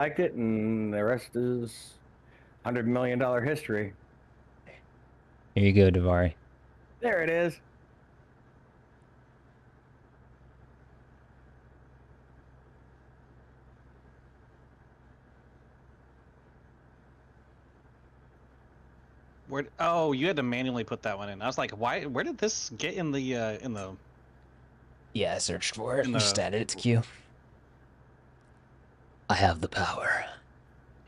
Like it, and the rest is $100 million history. Here you go, Davari. There it is. Where? Oh, you had to manually put that one in. I was like, why? Where did this get in the Yeah, I searched for it. in Just the? added it to queue. I have the power.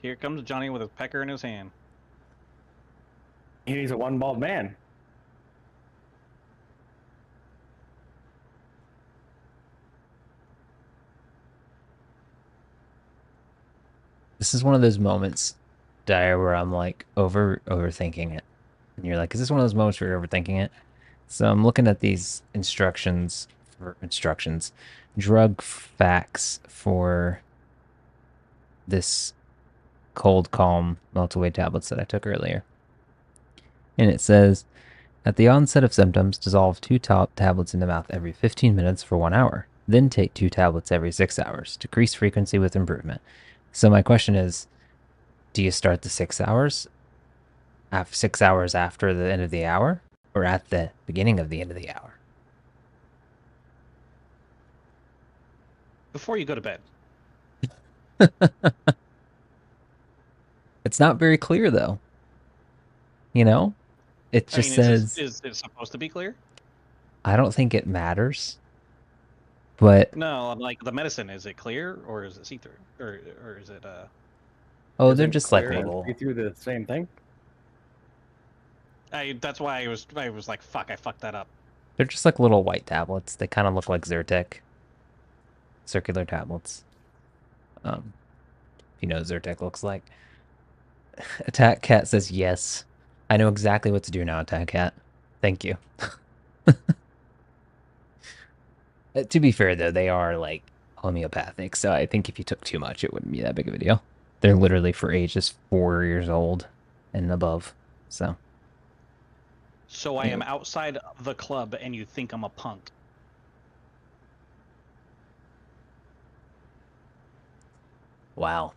Here comes Johnny with his pecker in his hand. He's a one bald man. This is one of those moments, Dyer, where I'm like overthinking it. And you're like, is this one of those moments where you're overthinking it? So I'm looking at these instructions, drug facts for this cold calm melt-away tablets that I took earlier. And it says, at the onset of symptoms, dissolve two top tablets in the mouth every 15 minutes for 1 hour. Then take two tablets every 6 hours. Decrease frequency with improvement. So my question is, do you start the 6 hours 6 hours after the end of the hour, or at the beginning of the end of the hour? Before you go to bed. It's not very clear though. You know, it I just mean, says, is it supposed to be clear? I don't think it matters, but No, like the medicine, is it clear or is it see through or is it oh, they're Isn't just like clear and little. see through the same thing? That's why I was like, fuck, I fucked that up. They're just like little white tablets. They kind of look like Zyrtec, circular tablets. If you know what Zyrtec looks like. Attack Cat says yes. I know exactly what to do now, Attack Cat. Thank you. To be fair, though, they are like homeopathic, so I think if you took too much, it wouldn't be that big of a deal. They're literally for ages 4 years old and above. So, So I am anyway. outside the club and you think I'm a punk. Wow.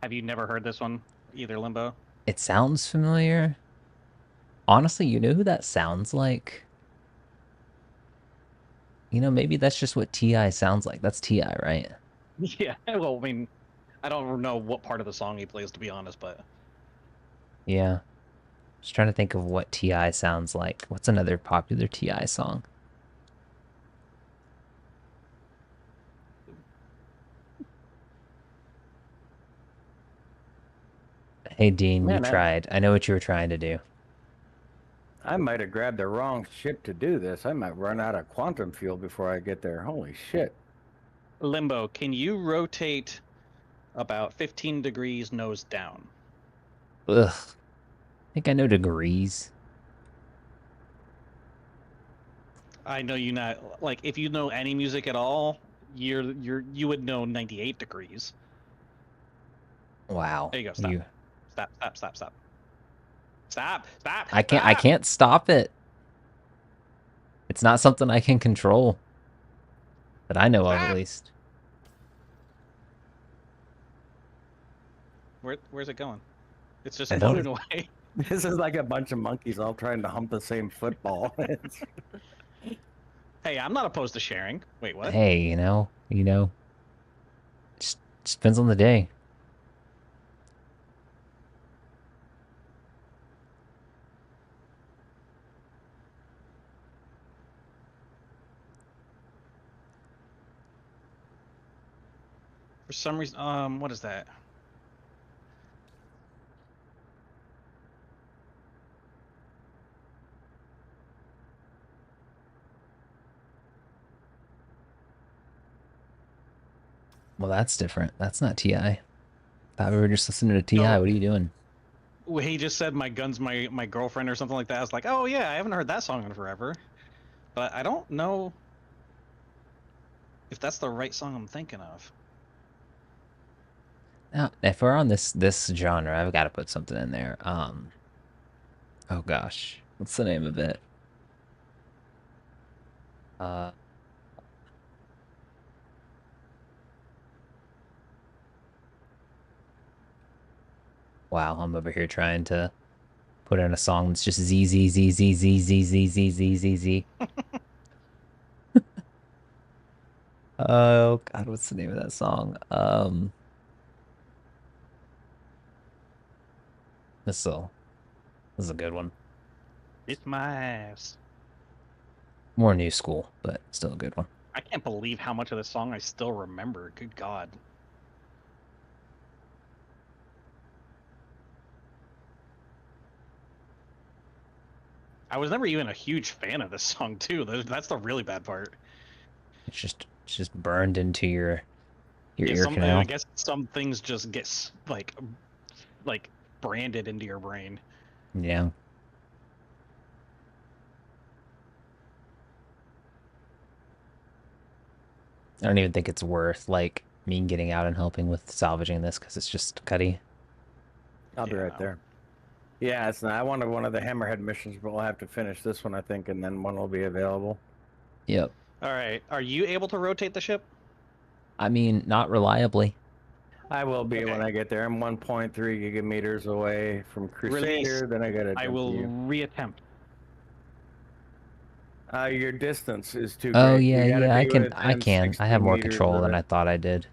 Have you never heard this one either, Limbo? It sounds familiar. Honestly, you know who that sounds like? Maybe that's just what T.I. sounds like. That's T.I., right? Yeah. Well, I mean, I don't know what part of the song he plays to be honest, but Yeah. Just trying to think of what T.I. sounds like. What's another popular T.I. song? Hey, Dean, you Man, tried. I know what you were trying to do. I might have grabbed the wrong ship to do this. I might run out of quantum fuel before I get there. Holy shit. Limbo, can you rotate about 15 degrees nose down? Ugh. I think I know degrees. I know you not like if you know any music at all, you would know 98 degrees. Wow. There you go. Stop. You Stop. Stop. Stop. Stop. Stop. Stop. I Stop. can't stop it. It's not something I can control. That I know of at Stop. least. Where's it going? It's just I This don't is floating away. this is like a bunch of monkeys all trying to hump the same football. Hey, I'm not opposed to sharing. Wait, what? hey, just depends on the day. For some reason, what is that? Well, that's different. That's not T.I. Thought we were just listening to T.I. No, What are you doing? he just said my gun's my girlfriend or something like that. I was like, oh yeah, I haven't heard that song in forever, but I don't know if that's the right song I'm thinking of. Now, if we're on this genre, I've got to put something in there. Oh gosh, what's the name of it? Uh, Wow, I'm over here trying to put in a song that's just Z Z Z Z Z Z Z Z Z Z Z. Oh God, what's the name of that song? This is a good one. It's my ass. More new school, but still a good one. I can't believe how much of this song I still remember. Good God. I was never even a huge fan of this song too. That's the really bad part. It's just burned into your Yeah, ear I canal. guess some things just get like branded into your brain. Yeah. I don't even think it's worth like me getting out and helping with salvaging this because it's just cutty. I'll be Yeah, right no. there. Yeah, it's not. I wanted one of the Hammerhead missions, but we'll have to finish this one, I think, and then one will be available. Yep. All right. Are you able to rotate the ship? I mean, not reliably. I will be Okay. when I get there. I'm 1.3 gigameters away from Release. Crusader. Then I gotta I jump to will you. reattempt. Your distance is too Oh great. yeah, You gotta yeah, be I within can. I 60 have more meters control of than it. I thought I did.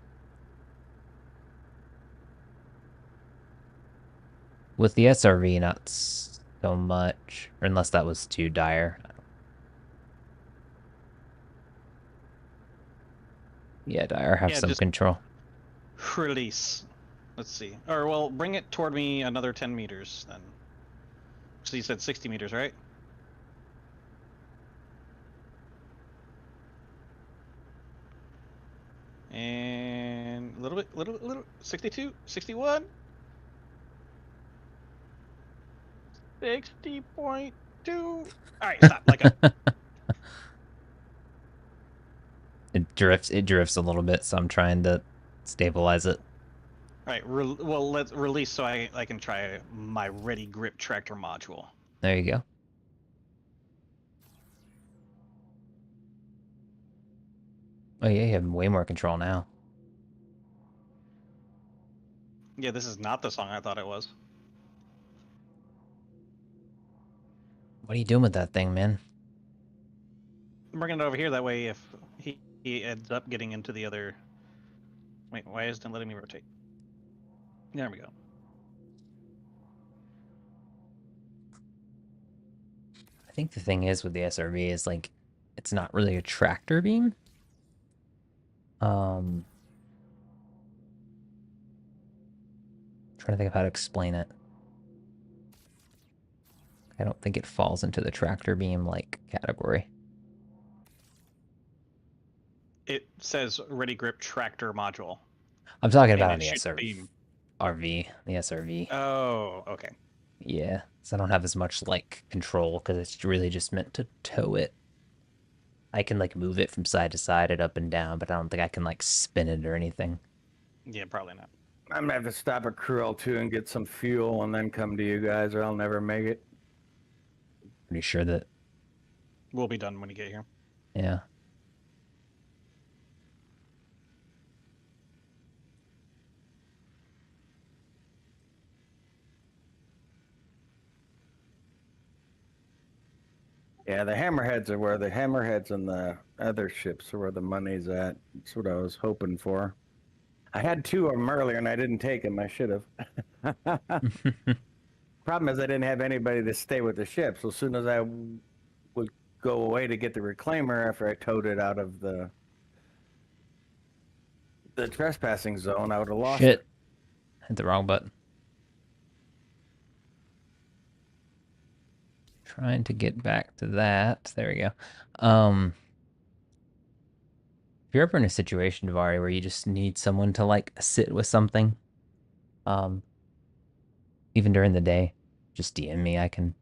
With the SRV, not so much. Or unless that was too dire. Yeah, dire have Yeah, some just control. release. Let's see. Or well, bring it toward me another 10 meters then. So you said 60 meters, right? And a little 62, 61, 60.2. All right, stop. Let go. It drifts a little bit, so I'm trying to stabilize it. All right, well, let's release so I can try my ready grip tractor module. There you go. Oh yeah, you have way more control now. Yeah, this is not the song I thought it was. What are you doing with that thing, man? I'm bringing it over here. That way, if he ends up getting into the other. Wait, why isn't it letting me rotate? There we go. I think the thing is with the SRV is like it's not really a tractor beam. Trying to think of how to explain it. I don't think it falls into the tractor beam like category. It says ready grip tractor module, I'm talking and about on it the shoots beam. the SRV. Oh, okay. Yeah, so I don't have as much like control because it's really just meant to tow it. I can like move it from side to side and up and down, but I don't think I can like spin it or anything. Yeah, probably not. I'm gonna have to stop at Cruel 2 and get some fuel and then come to you guys, or I'll never make it. Pretty sure that, We'll be done when you get here. yeah. Yeah, the Hammerheads are where the Hammerheads and the other ships are where the money's at. That's what I was hoping for. I had two of them earlier and I didn't take them. I should have. Problem is, I didn't have anybody to stay with the ship. So as soon as I would go away to get the reclaimer after I towed it out of the trespassing zone, I would have lost Shit. it. Hit the wrong button. Trying to get back to that. There we go. If you're ever in a situation, Davari, where you just need someone to like sit with something, um, even during the day, just DM me. I can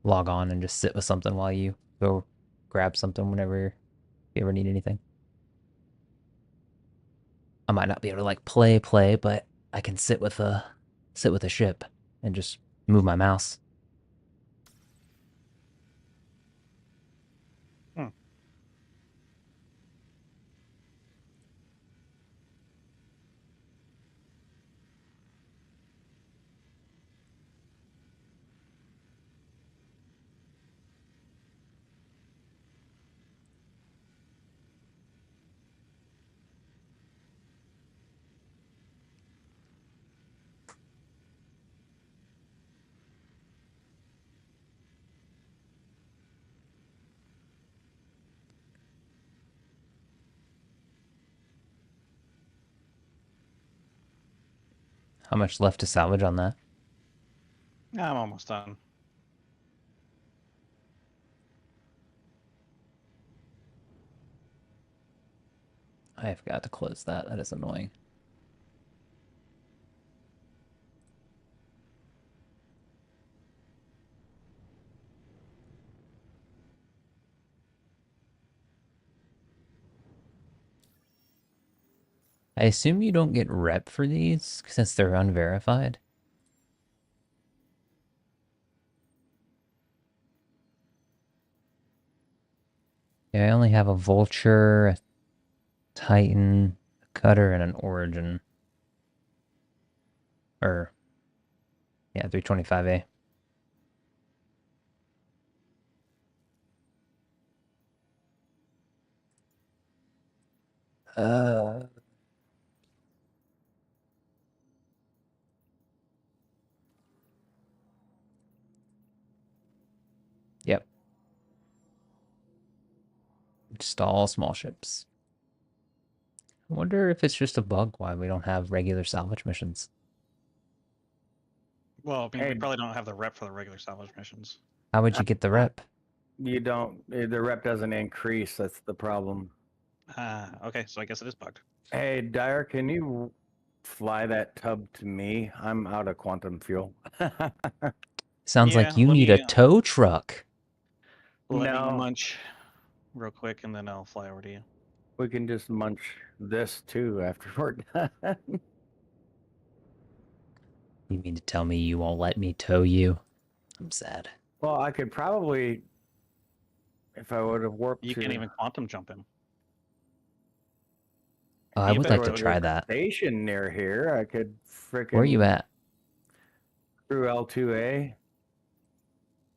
log on and just sit with something while you go grab something whenever you ever need anything. I might not be able to like play, but I can sit with a ship and just move my mouse. Hmm. How much left to salvage on that? I'm almost done. I forgot to close that. That is annoying. I assume you don't get rep for these since they're unverified. Yeah, I only have a vulture, a titan, a cutter, and an origin. Or, yeah, 325A. Uh, yep. Just all small ships. I wonder if it's just a bug why we don't have regular salvage missions. Well, I mean, we Hey, probably don't have the rep for the regular salvage missions. How would you get the rep? you don't. The rep doesn't increase. That's the problem. Okay, so I guess it is bugged. Hey, Dyer, can you fly that tub to me? I'm out of quantum fuel. Sounds Yeah, like you need a tow truck. let me No. munch real quick, and then I'll fly over to you. We can just munch this too after we're done. You mean to tell me you won't let me tow you? I'm sad. Well, I could probably, if I would have warped You to. can't even quantum jump him. Oh, I If would there like to was try a that. station near here, I could frickin'. Where are you at? Through L2A.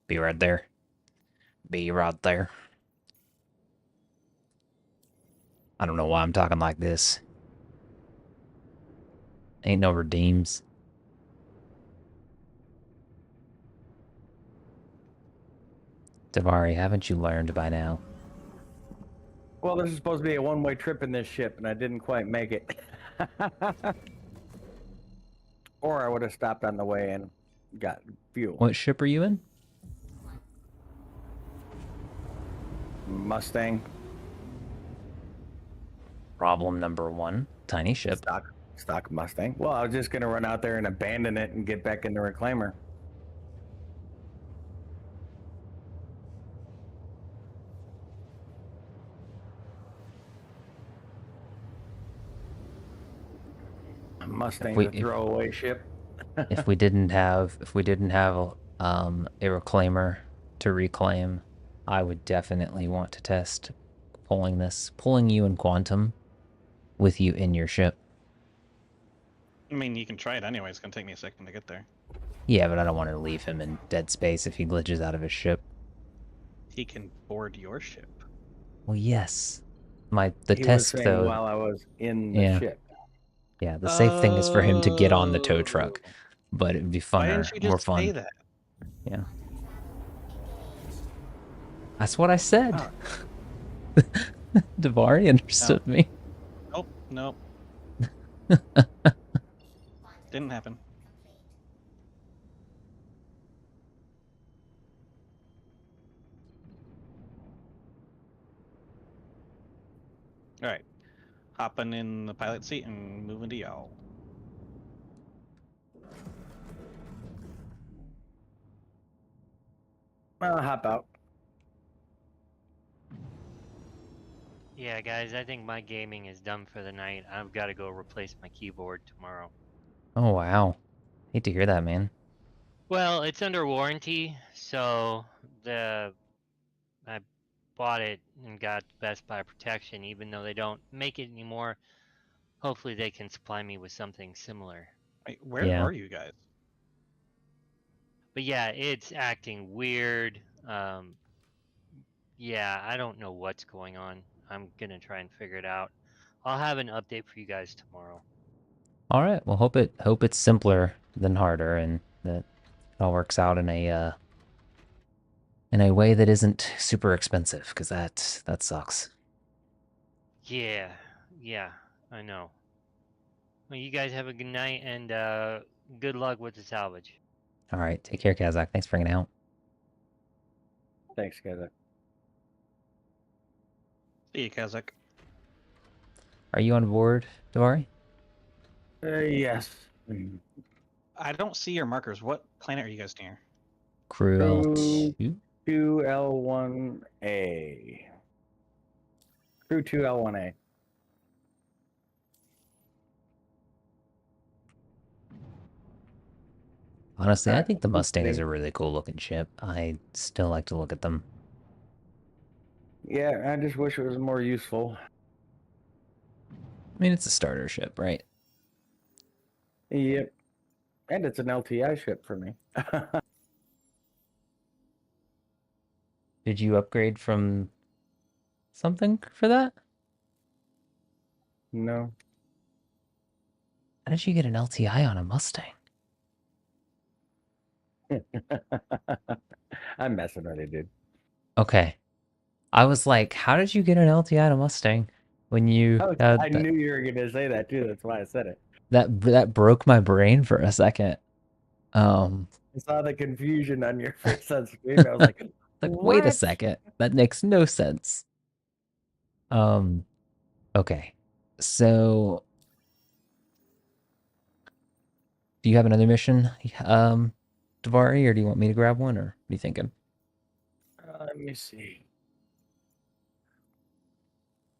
Be right there. Be right there. I don't know why I'm talking like this. Ain't no redeems. Davari, haven't you learned by now? Well, this is supposed to be a one-way trip in this ship, and I didn't quite make it. Or I would have stopped on the way and got fuel. What ship are you in? Mustang. Problem number 1. Tiny ship. Stock Mustang. Well, I was just going to run out there and abandon it and get back in the reclaimer. Mustang's a throwaway ship. if we didn't have a reclaimer to reclaim, I would definitely want to test pulling you in quantum with you in your ship. I mean, you can try it anyway. It's gonna take me a second to get there. Yeah, but I don't want to leave him in dead space if he glitches out of his ship. He can board your ship. Well, yes. He test was saying though. while I was in the ship. Yeah, the safe thing is for him to get on the tow truck, but it'd be funner, Why didn't you just more fun. say that? Yeah. That's what I said. Davari understood me. Nope. Didn't happen. All right. Hopping in the pilot seat and moving to y'all. I'll hop out. Yeah, guys, I think my gaming is done for the night. I've got to go replace my keyboard tomorrow. Oh, wow. Hate to hear that, man. Well, it's under warranty, so I bought it and got Best Buy protection, even though they don't make it anymore. Hopefully they can supply me with something similar. Wait, where are you guys? But yeah, it's acting weird. Yeah, I don't know what's going on. I'm gonna try and figure it out. I'll have an update for you guys tomorrow. All right. Well, hope it's simpler than harder, and that it all works out in a way that isn't super expensive, because that sucks. Yeah, I know. Well, you guys have a good night and good luck with the salvage. All right, take care, Kazakh. Thanks for hanging out. Thanks, guys. See you, Kazakh. Are you on board, Davari? Yes. I don't see your markers. What planet are you guys near? Crew Crew L2. 2L1A. Crew 2L1A. Honestly, I Alright, think the Mustang is see. a really cool looking ship. I still like to look at them. Yeah, I just wish it was more useful. I mean, it's a starter ship, right? Yep. And it's an LTI ship for me. Did you upgrade from something for that? No. How did you get an LTI on a Mustang? I'm messing with it, dude. Okay. I was like, how did you get an LTI on a Mustang when you I had knew you were gonna say that too. That's why I said it. that broke my brain for a second. I saw the confusion on your face on screen. I was like, Wait a what? second. That makes no sense. Okay. So do you have another mission, Davari, or do you want me to grab one, or what are you thinking? Let me see.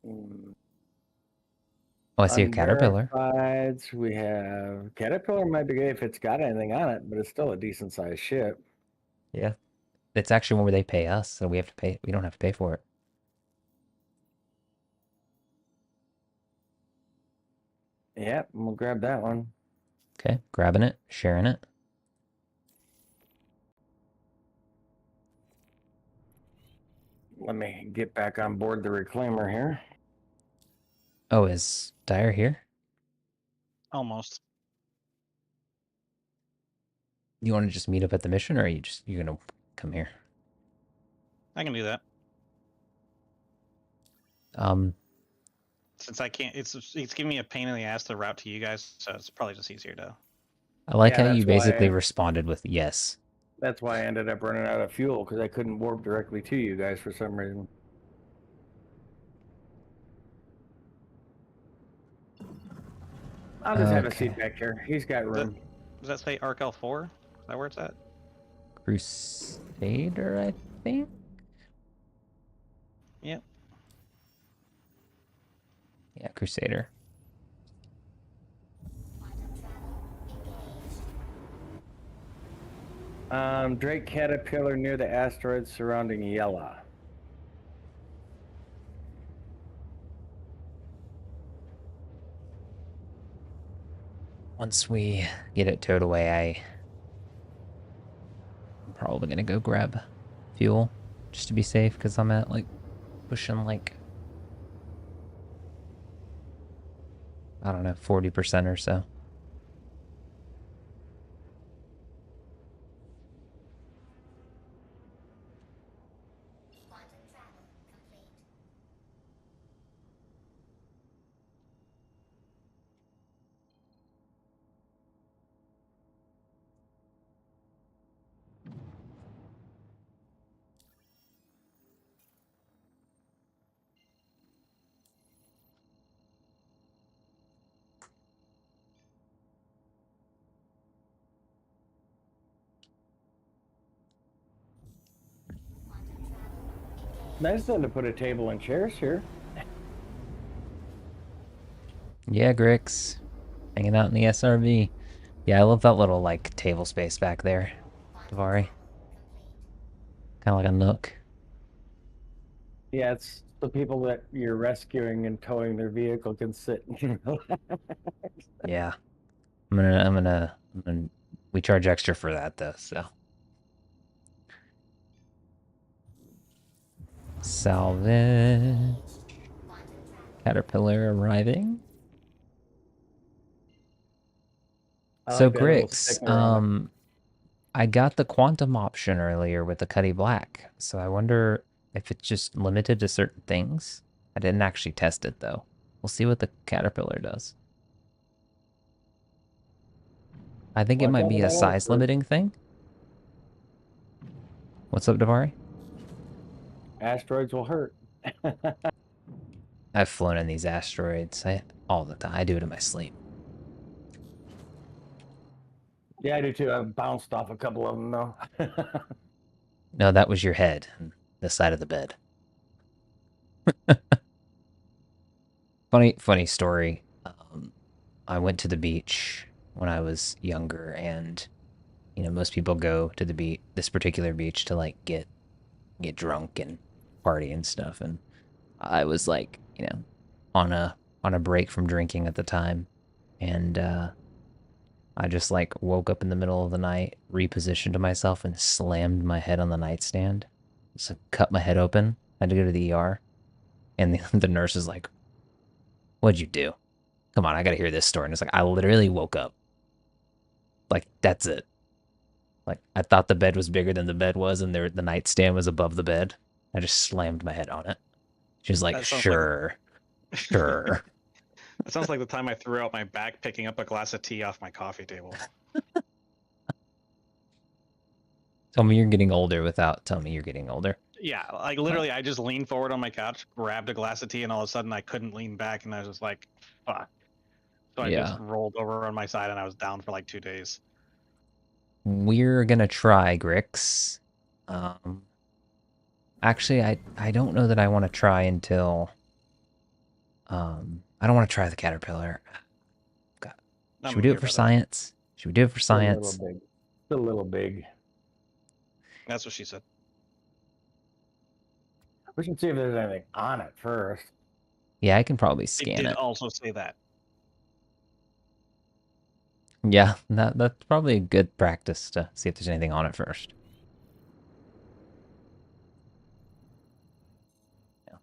Mm, Oh, I see a Caterpillar. Unverifieds, we have Caterpillar might be good if it's got anything on it, but it's still a decent sized ship. Yeah. It's actually one where they pay us, so we have to pay. We don't have to pay for it. Yep, we'll grab that one. Okay, grabbing it, sharing it. Let me get back on board the reclaimer here. Oh, is Dyer here? Almost. You want to just meet up at the mission, or are you're gonna come here? I can do that. Since I can't, it's giving me a pain in the ass to route to you guys, so it's probably just easier to. I like Yeah, how you that's basically why- responded with yes. That's why I ended up running out of fuel because I couldn't warp directly to you guys for some reason. I'll just have a seat Okay. back here. He's got room. Does that say Arc L4? Is that where it's at? Crusader, I think. Yep. Yeah, Crusader. Drake Caterpillar near the asteroids surrounding Yella. Once we get it towed away, I'm probably gonna go grab fuel just to be safe because I'm at like pushing like I don't know 40% or so. Nice of them to put a table and chairs here. Yeah, Grix. Hanging out in the SRV. Yeah, I love that little like table space back there, Davari. Kind of like a nook. Yeah, it's the people that you're rescuing and towing their vehicle can sit and relax. Yeah. We charge extra for that though, so. Salvage. Caterpillar arriving. I So like that little Grix, sticker on it. I got the quantum option earlier with the Cuddy Black, so I wonder if it's just limited to certain things. I didn't actually test it though. We'll see what the Caterpillar does. I think it Watch might out be for a that size iceberg. limiting thing. What's up, Davari? Asteroids will hurt. I've flown in these asteroids all the time. I do it in my sleep. Yeah, I do too. I've bounced off a couple of them though. No, that was your head, and the side of the bed. Funny story. I went to the beach when I was younger, and most people go to the beach, this particular beach, to like get drunk and party and stuff. And I was like, on a break from drinking at the time, and I just like woke up in the middle of the night, repositioned myself, and slammed my head on the nightstand. So cut my head open. I had to go to the ER, and the nurse is like, "What'd you do? Come on, I gotta hear this story." And it's like I literally woke up. Like that's it. Like I thought the bed was bigger than the bed was, and the nightstand was above the bed. I just slammed my head on it. She was like, That sounds like "Sure, sure." that sounds like the time I threw out my back picking up a glass of tea off my coffee table. Tell me you're getting older without telling me you're getting older. Yeah, like literally, I just leaned forward on my couch, grabbed a glass of tea, and all of a sudden I couldn't lean back, and I was just like, "Fuck!" So I just Yeah. rolled over on my side, and I was down for like 2 days. We're gonna try Grix. Um, Actually, I don't know that I want to try until I don't want to try the caterpillar. God. I'm Should we do okay it for about that. science? Should we do it for Still a little science? big. Still a little big. That's what she said. We should see if there's anything on it first. Yeah, I can probably It scan did it. also say that. Yeah, that's probably a good practice to see if there's anything on it first. Yeah.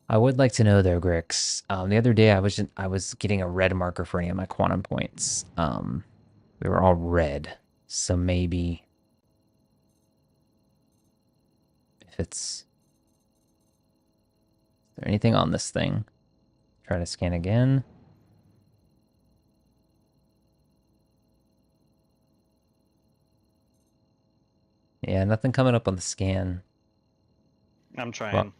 I would like to know though, Grix. The other day I was getting a red marker for any of my quantum points. They were all red, so maybe if is there anything on this thing? Try to scan again. Yeah, nothing coming up on the scan. I'm trying. Well,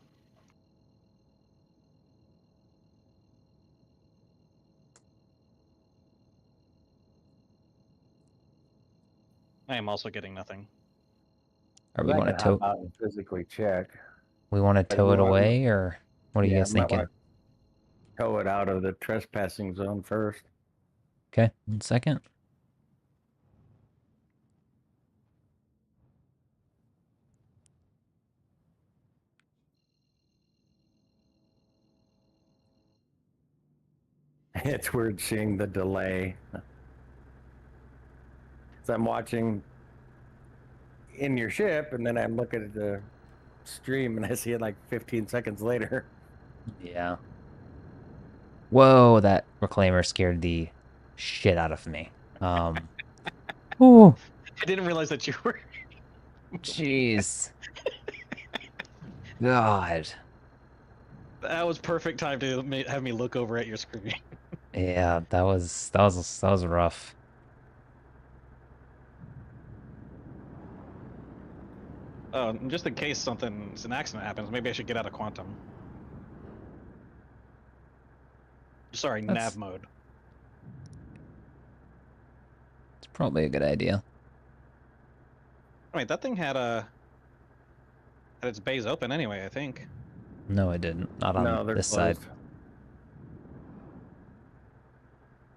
I am also getting nothing. or we I want to can hop tow out and physically check. we want to tow it away, or what are you Yeah, guys might thinking? want to tow it out of the trespassing zone first. Okay, 1 second. It's weird seeing the delay. So I'm watching in your ship, and then I'm looking at the stream, and I see it like 15 seconds later. Yeah. Whoa, that reclaimer scared the shit out of me. Ooh, I didn't realize that you were. jeez. God. That was perfect time to have me look over at your screen. Yeah, that was rough. Just in case an accident happens, maybe I should get out of quantum. Sorry, That's nav mode. it's probably a good idea. Wait, that thing had its bays open anyway, I think. No, I didn't. Not on No, they're this side. closed.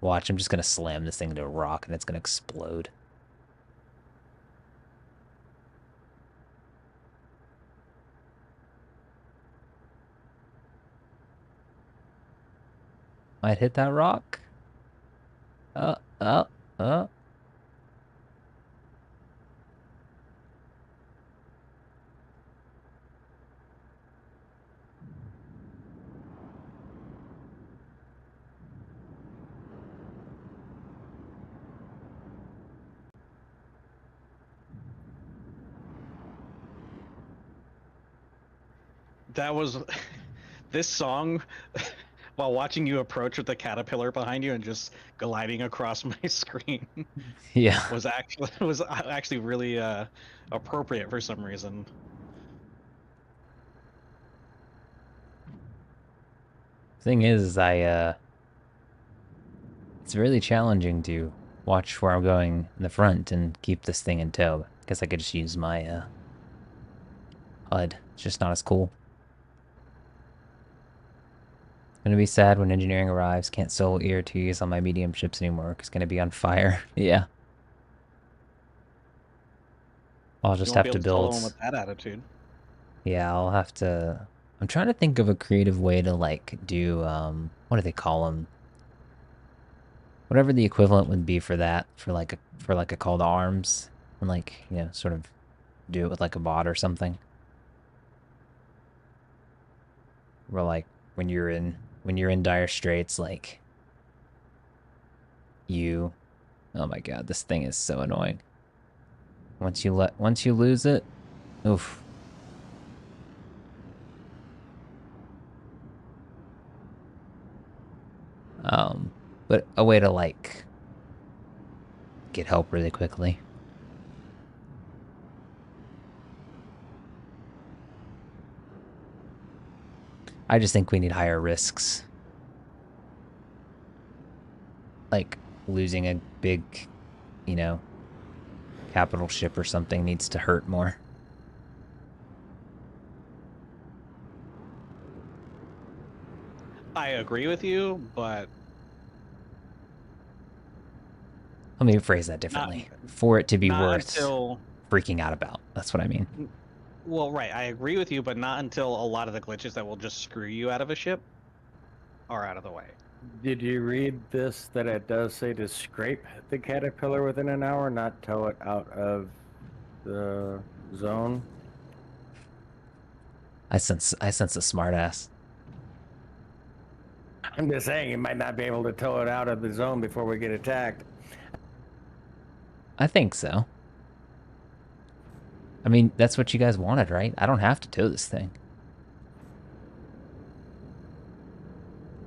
Watch, I'm just gonna slam this thing into a rock and it's gonna explode. Might hit that rock. Oh, oh, oh. That was this song while watching you approach with the caterpillar behind you and just gliding across my screen Yeah. was actually really appropriate for some reason. Thing is, it's really challenging to watch where I'm going in the front and keep this thing in tow. Guess I could just use my HUD. It's just not as cool. Gonna be sad when engineering arrives. Can't sell ERTs on my medium ships anymore. It's gonna be on fire. Yeah. I'll You just won't be have to able to follow him build. with that attitude. Yeah, I'll have to. I'm trying to think of a creative way to like do what do they call them? Whatever the equivalent would be for that, for like a call to arms, and like sort of do it with like a bot or something. Where like when you're in dire straits, like you. Oh my god, this thing is so annoying. Once you lose it, oof. But a way to like get help really quickly. I just think we need higher risks. Like losing a big, capital ship or something needs to hurt more. I agree with you, but Let me phrase that differently. For it to be not worth until. freaking out about. That's what I mean. Well, right, I agree with you, but not until a lot of the glitches that will just screw you out of a ship are out of the way. Did you read this, that it does say to scrape the caterpillar within an hour, not tow it out of the zone? I sense a smartass. I'm just saying you might not be able to tow it out of the zone before we get attacked. I think so. I mean, that's what you guys wanted, right? I don't have to tow this thing.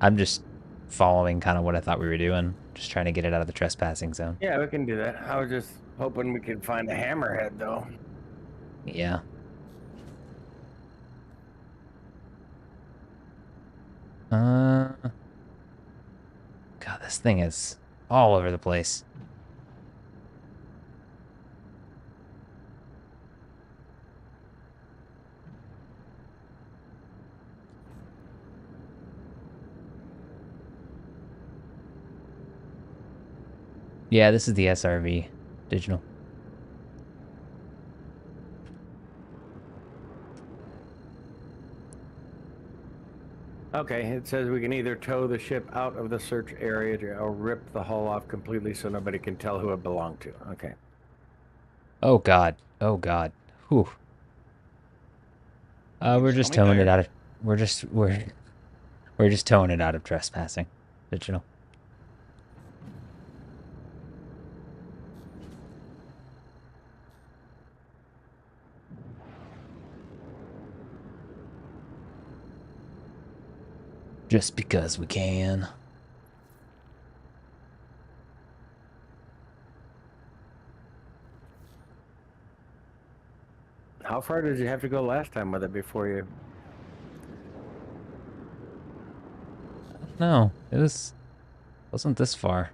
I'm just following kind of what I thought we were doing. Just trying to get it out of the trespassing zone. Yeah, we can do that. I was just hoping we could find a hammerhead, though. Yeah. God, this thing is all over the place. Yeah, this is the SRV digital. Okay, it says we can either tow the ship out of the search area or rip the hull off completely so nobody can tell who it belonged to. Okay. Oh god. Oh god. Whew. We're just towing it out of. We're just towing it out of trespassing. Digital. Just because we can. How far did you have to go last time with it before you... No, wasn't this far.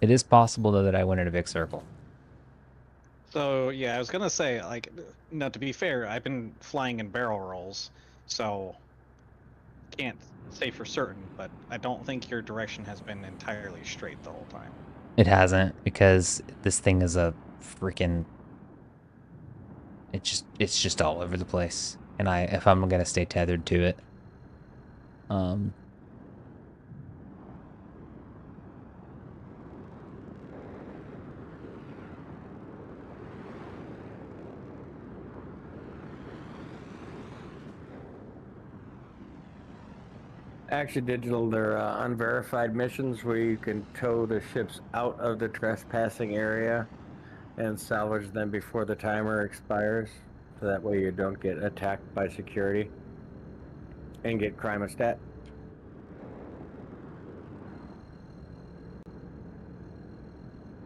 It is possible though that I went in a big circle. So yeah, I was gonna say, like, no, to be fair, I've been flying in barrel rolls, so can't say for certain, but I don't think your direction has been entirely straight the whole time. It hasn't, because this thing is a freaking. It's just all over the place, and if I'm gonna stay tethered to it, Actually, Digital, they're unverified missions where you can tow the ships out of the trespassing area and salvage them before the timer expires. So that way you don't get attacked by security. and get crimostat.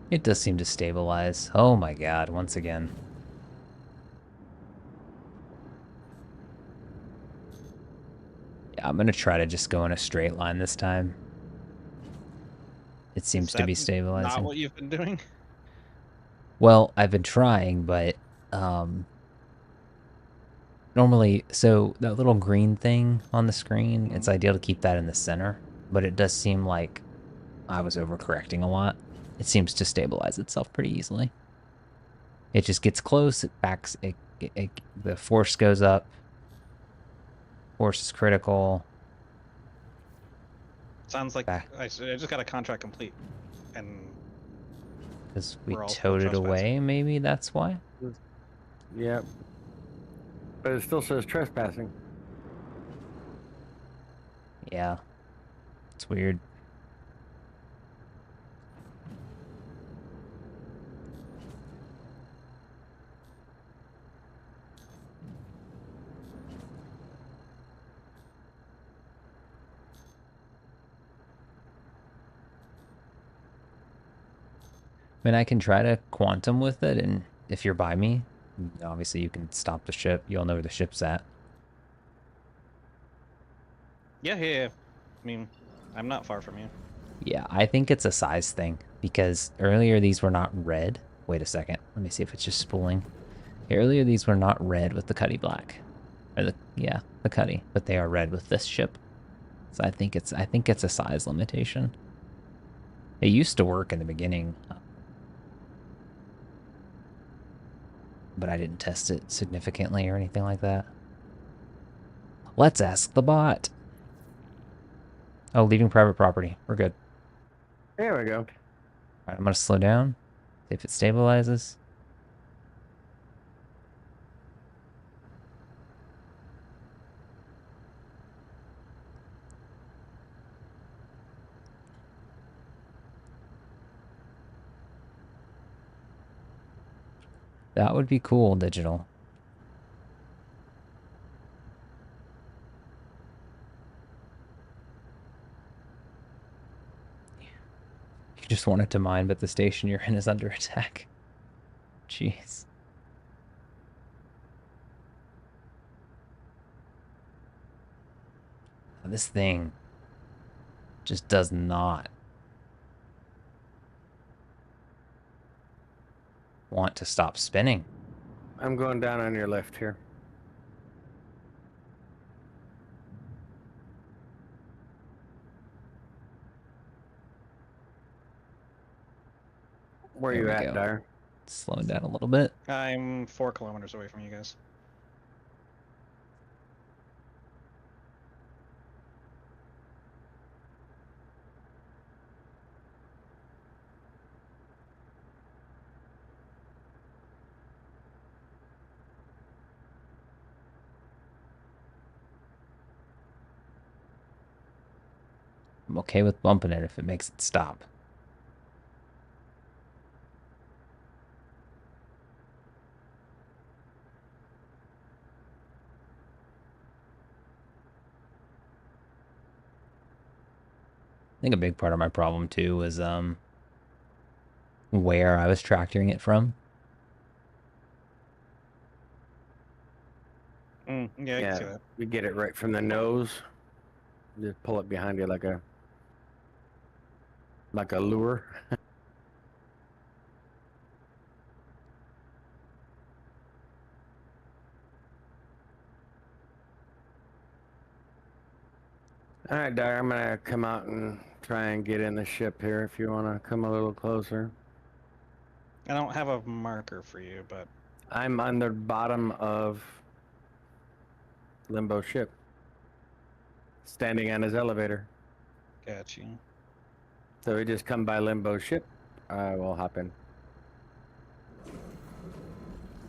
It does seem to stabilize. Oh my god, once again. Yeah, I'm gonna try to just go in a straight line this time. It seems Is to be that stabilizing. not what you've been doing? Well, I've been trying, but normally, so that little green thing on the screen, it's ideal to keep that in the center, but it does seem like I was overcorrecting a lot. It seems to stabilize itself pretty easily. It just gets close, it backs, the force goes up. Force is critical. Sounds like Back. I just got a contract complete, and Because we we're all still towed it away, trespassing. maybe that's why? Yep. But it still says trespassing. Yeah. It's weird. I mean, I can try to quantum with it, and if you're by me, obviously you can stop the ship. You'll know where the ship's at. Yeah. I mean, I'm not far from you. Yeah, I think it's a size thing, because earlier these were not red. Wait a second. Let me see if it's just spooling. Earlier these were not red with the Cuddy black. Or the Cuddy, but they are red with this ship. So I think it's a size limitation. It used to work in the beginning, but I didn't test it significantly or anything like that. Let's ask the bot. Oh, leaving private property. We're good. There we go. All right, I'm gonna slow down. See if it stabilizes. That would be cool, digital. You just wanted to mine, but the station you're in is under attack. Jeez. This thing just does not want to stop spinning. I'm going down on your left here. Where There you we at, go. Dyer? Slowing down a little bit. I'm 4 kilometers away from you guys. I'm okay with bumping it if it makes it stop. I think a big part of my problem too was where I was tractoring it from. Yeah, I can see that. You get it right from the nose. Just pull it behind you like a lure. All right, Dyer, I'm gonna come out and try and get in the ship here if you want to come a little closer. I don't have a marker for you, but I'm on the bottom of Limbo ship, standing on his elevator. got you. So we just come by Limbo ship. I will hop in.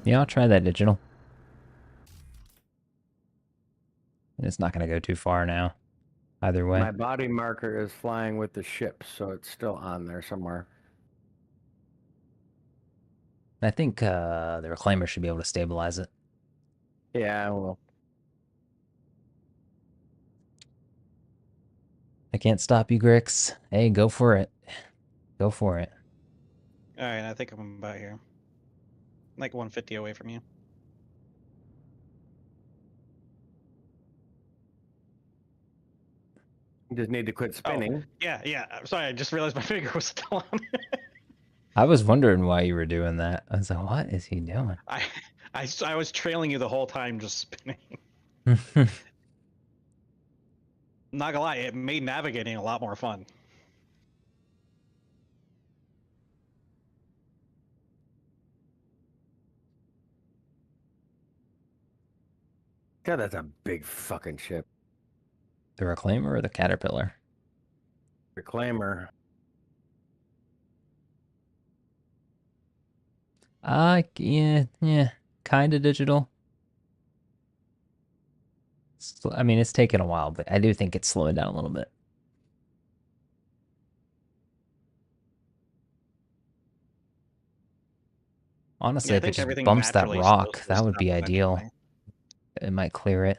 Yeah, I'll try that digital. And it's not going to go too far now. Either way. My body marker is flying with the ship, so it's still on there somewhere. I think the reclaimer should be able to stabilize it. Yeah, well. I can't stop you, Grix. Hey, go for it. Go for it. All right, I think I'm about here. Like 150 away from you. You just need to quit spinning. Yeah. I'm sorry, I just realized my finger was still on. I was wondering why you were doing that. I was like, what is he doing? I was trailing you the whole time, just spinning. Not gonna lie, it made navigating a lot more fun. God, that's a big fucking ship. The Reclaimer or the Caterpillar? Reclaimer. Yeah, kind of digital. I mean, it's taken a while, but I do think it's slowing down a little bit. Honestly, Yeah, I if it think just everything bumps that naturally slows rock, this that would stuff be ideal. eventually. It might clear it.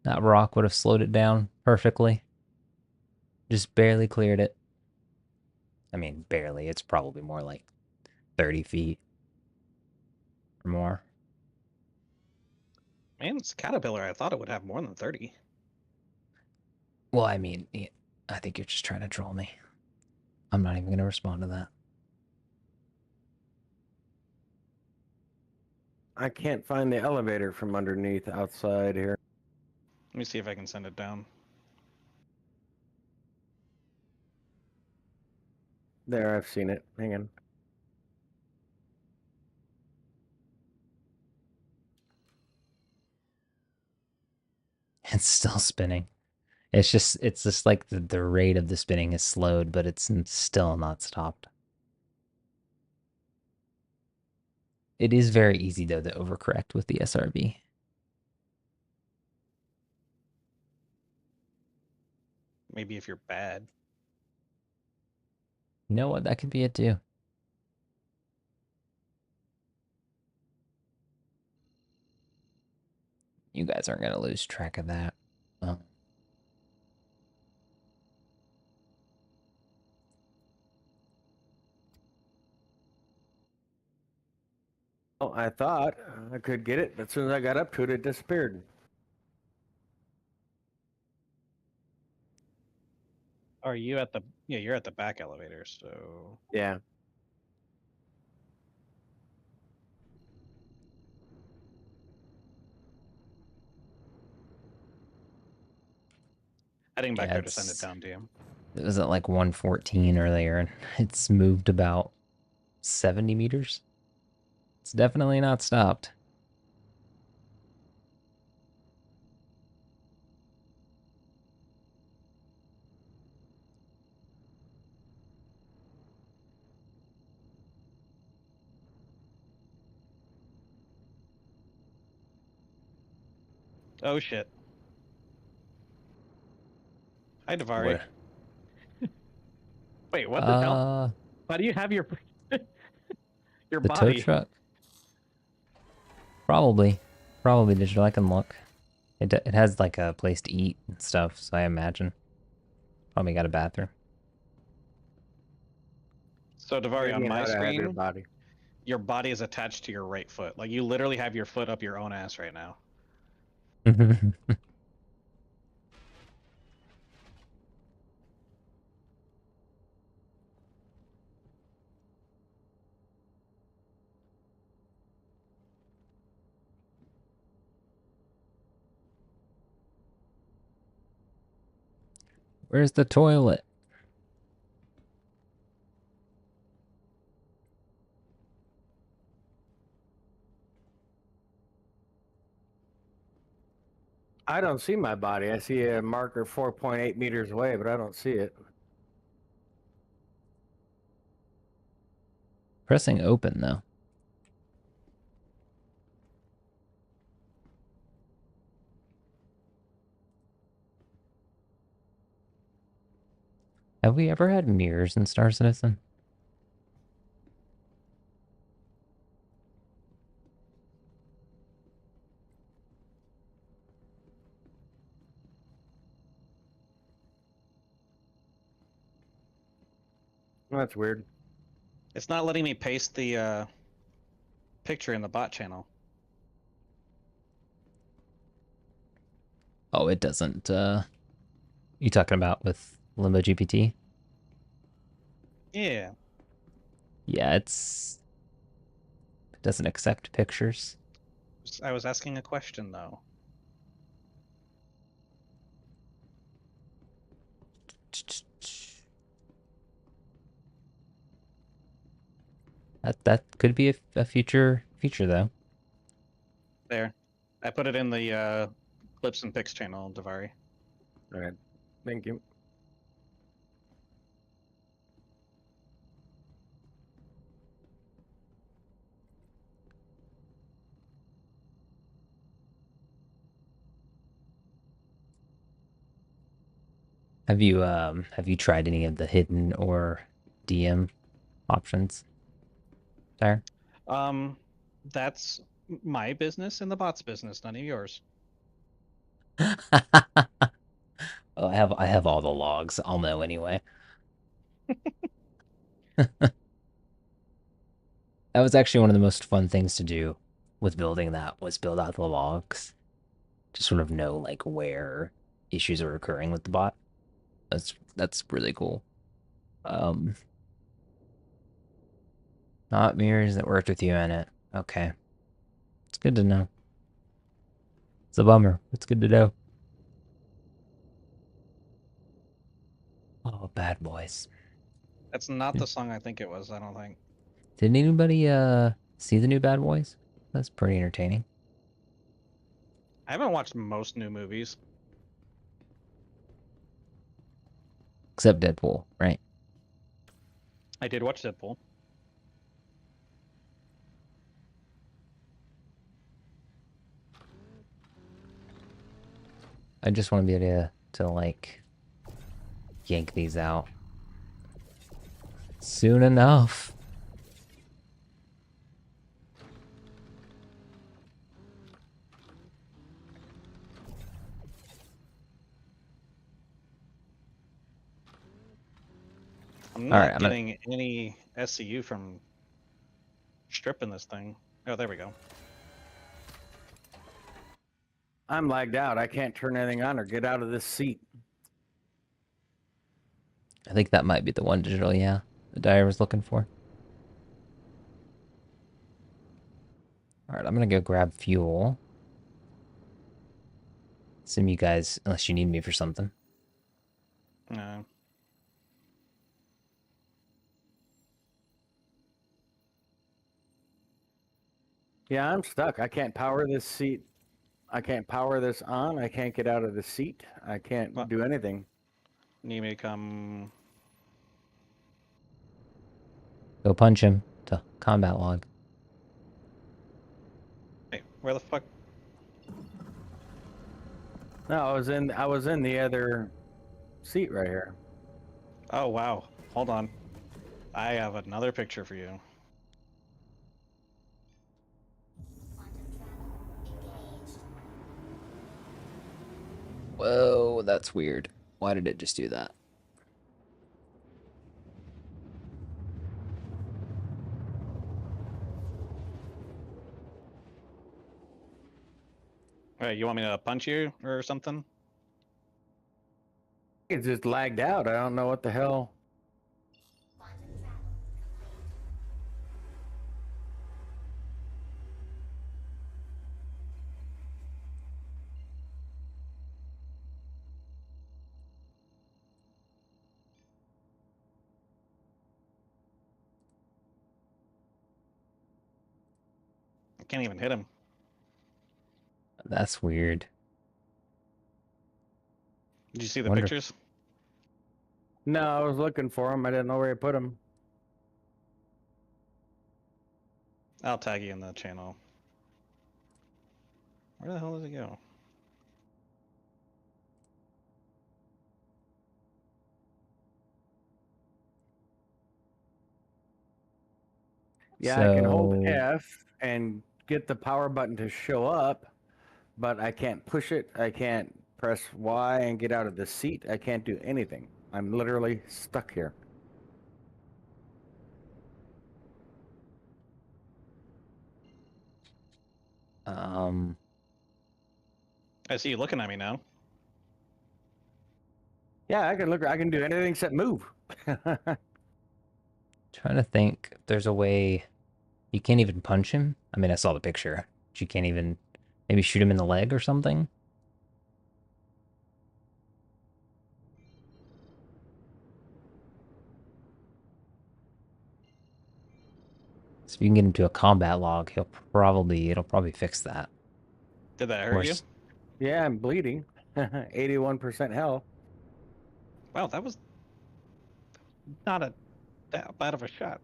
That rock would have slowed it down perfectly. Just barely cleared it. I mean, barely. It's probably more like 30 feet or more. Man, it's Caterpillar. I thought it would have more than 30. Well, I mean, I think you're just trying to troll me. I'm not even going to respond to that. I can't find the elevator from underneath outside here. Let me see if I can send it down. There, I've seen it. Hang on. It's still spinning. It's just like the rate of the spinning is slowed, but it's still not stopped. It is very easy, though, to overcorrect with the SRB. Maybe if you're bad. You know what? That could be it, too. You guys aren't going to lose track of that. Oh, I thought I could get it, but as soon as I got up to it, it disappeared. Are you at the... Yeah, you're at the back elevator, so... Yeah. Heading back Yeah, there to send it down to you. it was at like 114 earlier, and it's moved about 70 meters. It's definitely not stopped. Oh, shit. Hi, Davari. What? Wait, what the hell? Why do you have your... your The tow body? truck? Probably digital. I can look. It has like a place to eat and stuff, so I imagine. Probably got a bathroom. So, Davari, on Maybe my how to have your screen, your body is attached to your right foot. Like, you literally have your foot up your own ass right now. Where's the toilet? I don't see my body. I see a marker 4.8 meters away, but I don't see it. Pressing open though. Have we ever had mirrors in Star Citizen? That's weird. It's not letting me paste the picture in the bot channel. Oh, it doesn't. You talking about with Limbo GPT? Yeah. Yeah, it doesn't accept pictures. I was asking a question though. That could be a future feature though. There. I put it in the clips and pics channel, Davari. All right. Thank you. Have you tried any of the hidden or DM options? There. That's my business and the bot's business, none of yours. Oh, I have all the logs. I'll know anyway. That was actually one of the most fun things to do with building that was build out the logs to sort of know like where issues are occurring with the bot. That's really cool. Um, Not mirrors that worked with you in it. Okay. It's good to know. It's a bummer. It's good to know. Oh, Bad Boys. That's not the song I think it was, I don't think. Did anybody see the new Bad Boys? That's pretty entertaining. I haven't watched most new movies. Except Deadpool, right? I did watch Deadpool. I just want to be able to like yank these out soon enough. I'm All not right, I'm gonna. getting any SCU from stripping this thing. Oh, there we go. I'm lagged out. I can't turn anything on or get out of this seat. I think that might be the one digital. Yeah, the Dyer was looking for. All right, I'm gonna go grab fuel. Assume you guys, unless you need me for something. No. Yeah, I'm stuck. I can't power this seat. I can't power this on. I can't get out of the seat. I can't What? do anything. Need me to come. Go punch him to combat log. Hey, where the fuck? No, I was in the other seat right here. Oh, wow. Hold on. I have another picture for you. Whoa, that's weird. Why did it just do that? Hey, you want me to punch you or something? It just lagged out. I don't know what the hell. I can't even hit him. That's weird. Did you see the Wonder- pictures? No, I was looking for him. I didn't know where he put him. I'll tag you in the channel. Where the hell does it go? Yeah, I can hold So F and get the power button to show up, but I can't push it. I can't press Y and get out of the seat. I can't do anything. I'm literally stuck here. I see you looking at me now. Yeah, I can look. I can do anything except move. Trying to think if there's a way you can't even punch him. I mean, I saw the picture. But you can't even maybe shoot him in the leg or something. So if you can get him to a combat log, it'll probably fix that. Did that Or hurt you? Yeah, I'm bleeding. 81% health. Wow, that was not that bad of a shot.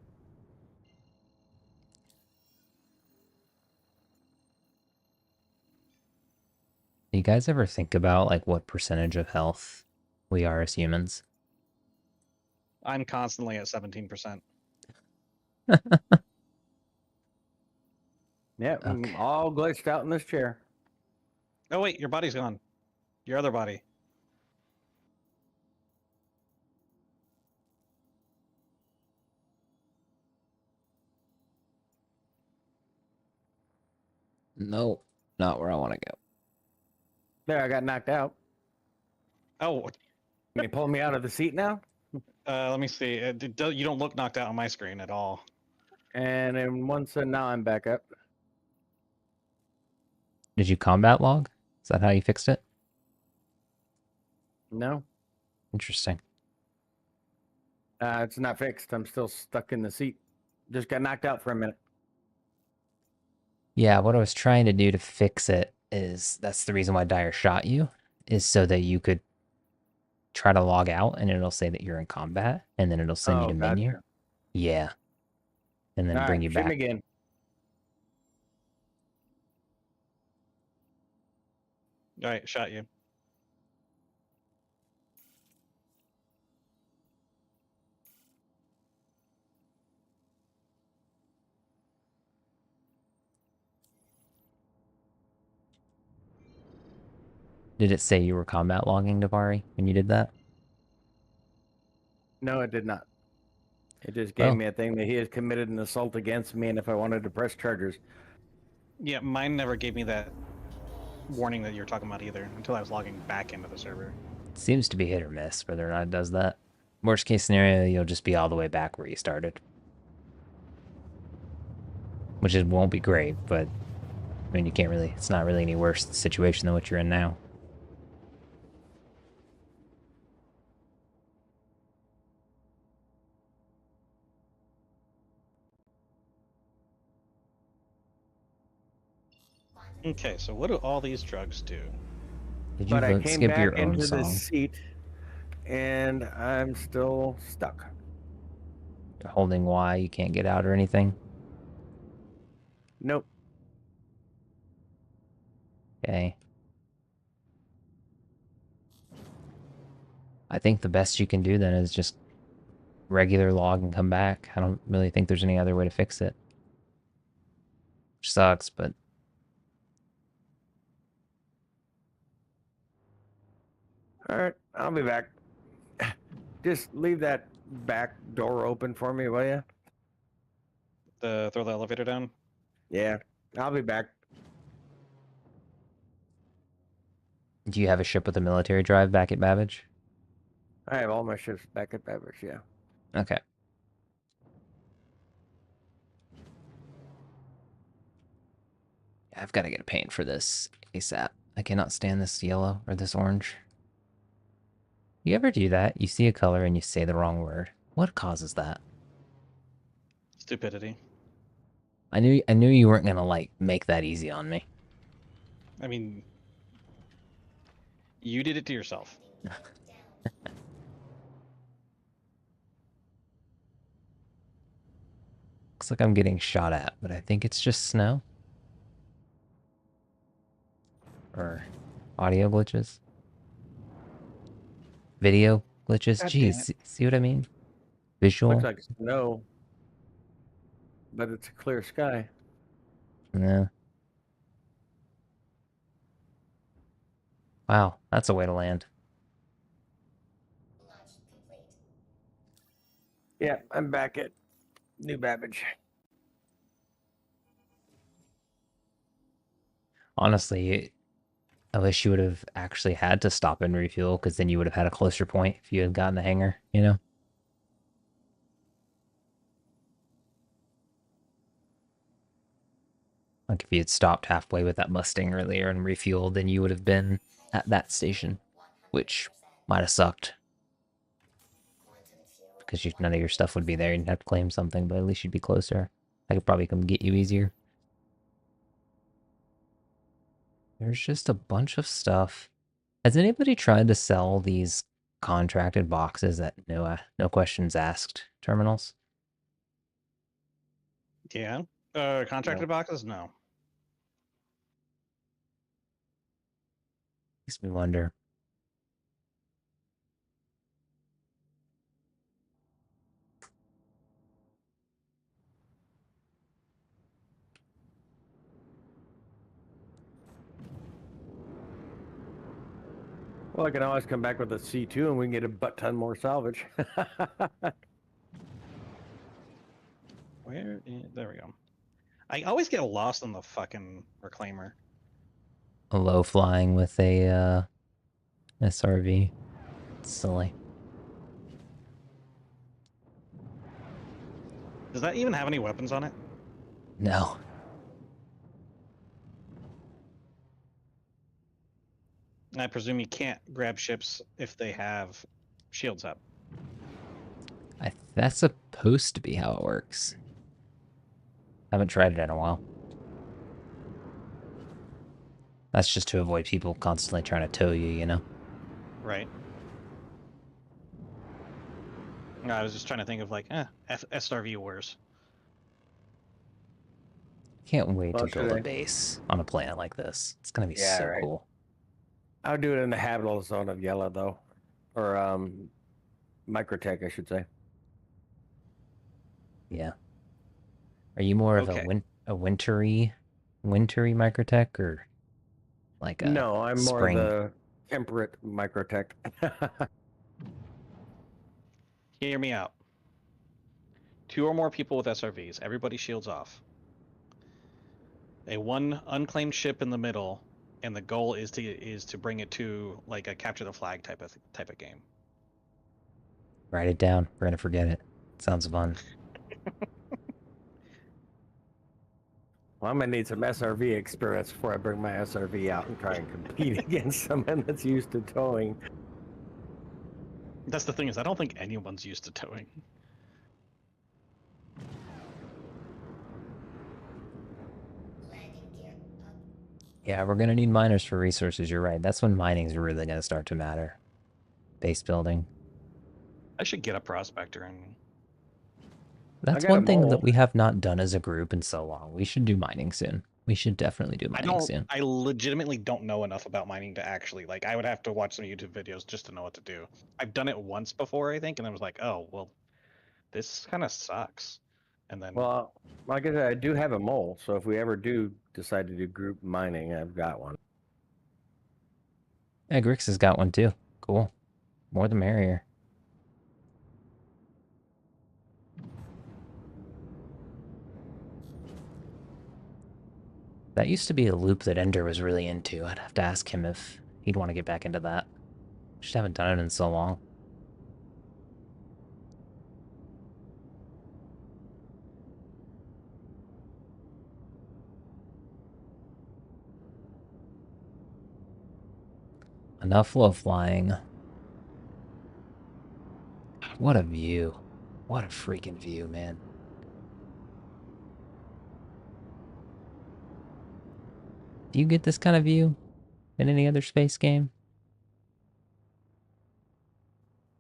Do you guys ever think about like what percentage of health we are as humans? I'm constantly at 17%. Yeah, Okay. all glitched out in this chair. Oh wait, your body's gone. Your other body. No, not where I want to go. There, I got knocked out. Oh, Can you pull me out of the seat now? let me see. You don't look knocked out on my screen at all. And then now I'm back up. Did you combat log? Is that how you fixed it? No, Interesting. it's not fixed. I'm still stuck in the seat. Just got knocked out for a minute. Yeah, what I was trying to do to fix it is that's the reason why Dyer shot you, is so that you could try to log out and it'll say that you're in combat and then it'll send you Oh, to menu. gotcha. Yeah. And then All bring right, you shoot back. me again. All right, shot you. Did it say you were combat logging, Davari, when you did that? No, it did not. It just gave Well, me a thing that he has committed an assault against me, and if I wanted to press charges. Yeah, mine never gave me that warning that you're talking about either until I was logging back into the server. it seems to be hit or miss whether or not it does that. Worst case scenario, you'll just be all the way back where you started. Which won't be great, but I mean, it's not really any worse situation than what you're in now. Okay, so what do all these drugs do? Did you But I vote came skip back your own into the song? seat, and I'm still stuck. You're holding Y, you can't get out or anything? Nope. Okay. I think the best you can do then is just regular log and come back. I don't really think there's any other way to fix it. Which sucks, but All right, I'll be back. Just leave that back door open for me, will you? Throw the elevator down? Yeah, I'll be back. do you have a ship with a military drive back at Babbage? I have all my ships back at Beverage, yeah. Okay. I've got to get a paint for this ASAP. I cannot stand this yellow or this orange. You ever do that? You see a color and you say the wrong word. What causes that? Stupidity. I knew you weren't gonna like make that easy on me. I mean, you did it to yourself. Looks like I'm getting shot at, but I think it's just snow. Or audio glitches. Video glitches. God damn Jeez, see what I mean? Visual. Looks like snow, but it's a clear sky. Yeah. Wow, that's a way to land. Yeah, I'm back at New Babbage. Honestly, I wish you would have actually had to stop and refuel, because then you would have had a closer point if you had gotten the hangar, you know? Like if you had stopped halfway with that Mustang earlier and refueled, then you would have been at that station, which might have sucked. Because none of your stuff would be there. You'd have to claim something, but at least you'd be closer. I could probably come get you easier. There's just a bunch of stuff. Has anybody tried to sell these contracted boxes at no questions asked terminals? Yeah. Contracted boxes? No. Makes me wonder. Well, I can always come back with a C2 and we can get a butt ton more salvage. There we go. I always get lost in the fucking reclaimer. A low flying with a SRV. It's silly. Does that even have any weapons on it? No. I presume you can't grab ships if they have shields up. That's supposed to be how it works. Haven't tried it in a while. That's just to avoid people constantly trying to tow you, you know? Right. No, I was just trying to think of like, SRV wars. Can't wait Well, to build a should I- base on a planet like this. It's gonna be Yeah, so right. cool. I would do it in the habitable zone of yellow, though. Or microtech, I should say. Yeah. Are you more of Okay. a wintry microtech, or like a No, I'm more spring? the temperate microtech. Hear me out. 2 or more people with SRVs. Everybody shields off. A one unclaimed ship in the middle, and the goal is to bring it to like a capture the flag type of game. Write it down. We're gonna forget it. Sounds fun. Well, I'm gonna need some SRV experience before I bring my SRV out and try and compete against someone that's used to towing. That's the thing, is I don't think anyone's used to towing. Yeah, we're gonna need miners for resources. You're right. That's when mining's really gonna start to matter. Base building. I should get a prospector and That's got a one thing that mole. we have not done as a group in so long. We should do mining soon. We should definitely do mining soon. I legitimately don't know enough about mining to actually like. I would have to watch some YouTube videos just to know what to do. I've done it once before, I think, and I was like, oh well, this kind of sucks. And then Well, like I said, I do have a mole, so if we ever do decide to do group mining, I've got one. Yeah, Grix has got one too. Cool. More the merrier. That used to be a loop that Ender was really into. I'd have to ask him if he'd want to get back into that. Just haven't done it in so long. Enough low flying. What a view. What a freaking view, man. Do you get this kind of view in any other space game?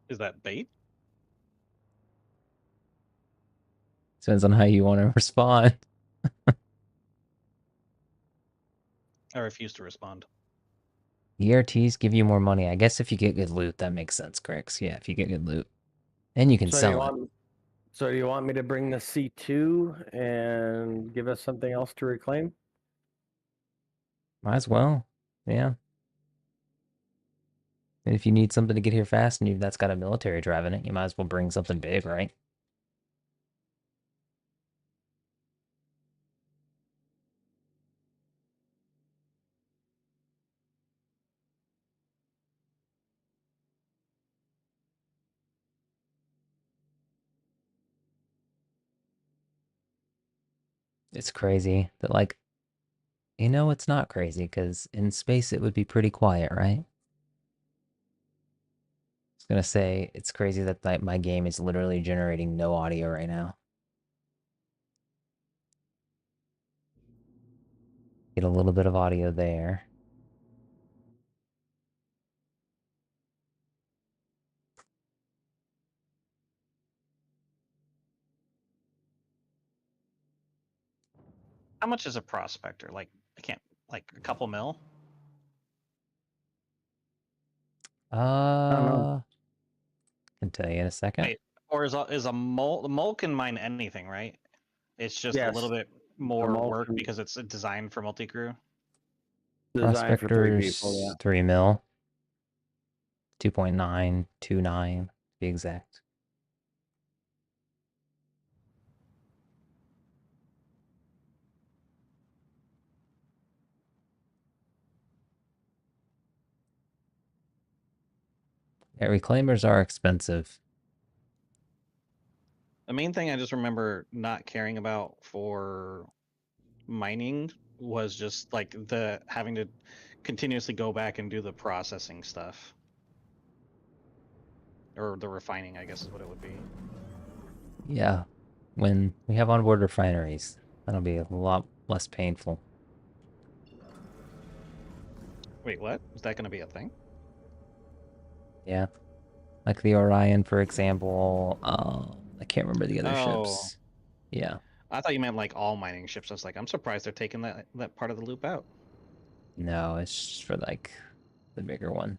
is that bait? Depends on how you want to respond. I refuse to respond. ERTs give you more money. I guess if you get good loot, that makes sense, Grix. Yeah, if you get good loot. And you can So do you sell it. want? So do you want me to bring the C2 and give us something else to reclaim? Might as well. Yeah. And if you need something to get here fast and that's got a military drive in it, you might as well bring something big, right? It's crazy that, like, it's not crazy because in space it would be pretty quiet, right? I was gonna say it's crazy that like my game is literally generating no audio right now. Get a little bit of audio there. How much is a prospector? Like, I can't, like a couple mil? I don't know. I can tell you in a second. Wait, or is a mole? The mole can mine anything, right? It's just a little Yes, bit more mole work can- because it's designed for multi-crew. Designed for 3 people. Yeah. Prospectors 3 mil. 2.929 to be exact. Yeah, reclaimers are expensive. The main thing I just remember not caring about for mining was just like the having to continuously go back and do the processing stuff. Or the refining, I guess is what it would be. Yeah, when we have onboard refineries, that'll be a lot less painful. Wait, what? Is that going to be a thing? Yeah, like the Orion, for example. I can't remember the other Oh, ships. Yeah, I thought you meant like all mining ships. I was like, I'm surprised they're taking that part of the loop out. no, it's just for like the bigger one.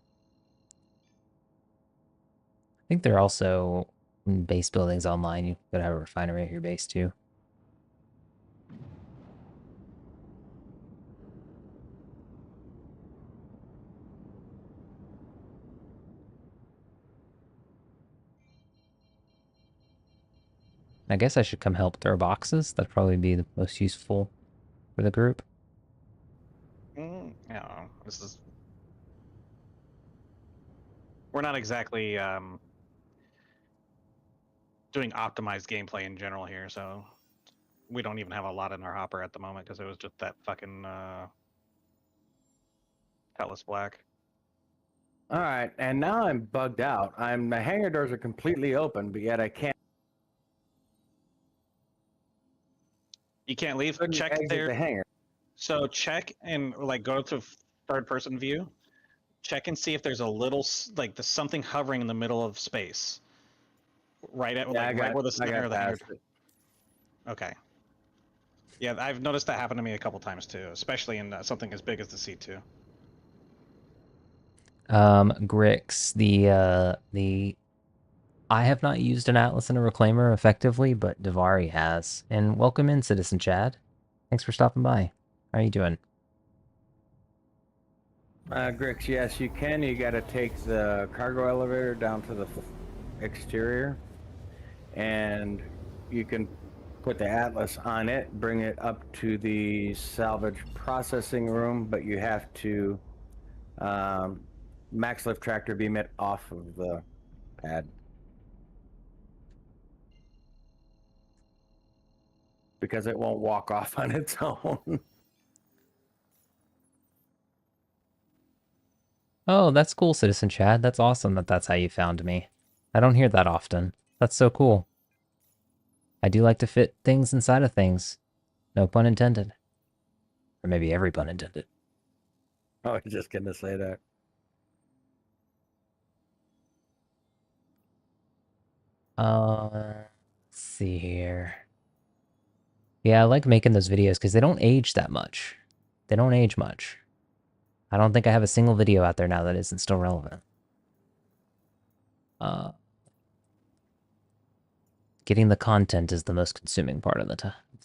I think they're also in base buildings online. You could have a refinery at your base too. I guess I should come help throw boxes. That'd probably be the most useful for the group. Yeah, this is. We're not exactly doing optimized gameplay in general here, so we don't even have a lot in our hopper at the moment because it was just that fucking Cutlass Black. All right, and now I'm bugged out. My hangar doors are completely open, but yet I can't You can't leave. Check exit there. the hangar. So check and like go to third person view. Check and see if there's a little like the something hovering in the middle of space, right at Yeah, right where the I center got of the hangar. past it. Okay. Yeah, I've noticed that happen to me a couple times too, especially in something as big as the C2. Grix, the I have not used an Atlas and a Reclaimer effectively, but Davari has. And welcome in, Citizen Chad. Thanks for stopping by. How are you doing? Grix, yes, you can. You got to take the cargo elevator down to the exterior, and you can put the Atlas on it, bring it up to the salvage processing room, but you have to max lift tractor beam it off of the pad. Because it won't walk off on its own. Oh, that's cool, Citizen Chad. That's awesome that that's how you found me. I don't hear that often. That's so cool. I do like to fit things inside of things. No pun intended. Or maybe every pun intended. I was just gonna say that. Let's see here. Yeah, I like making those videos because they don't age that much. They don't age much. I don't think I have a single video out there now that isn't still relevant. Getting the content is the most consuming part of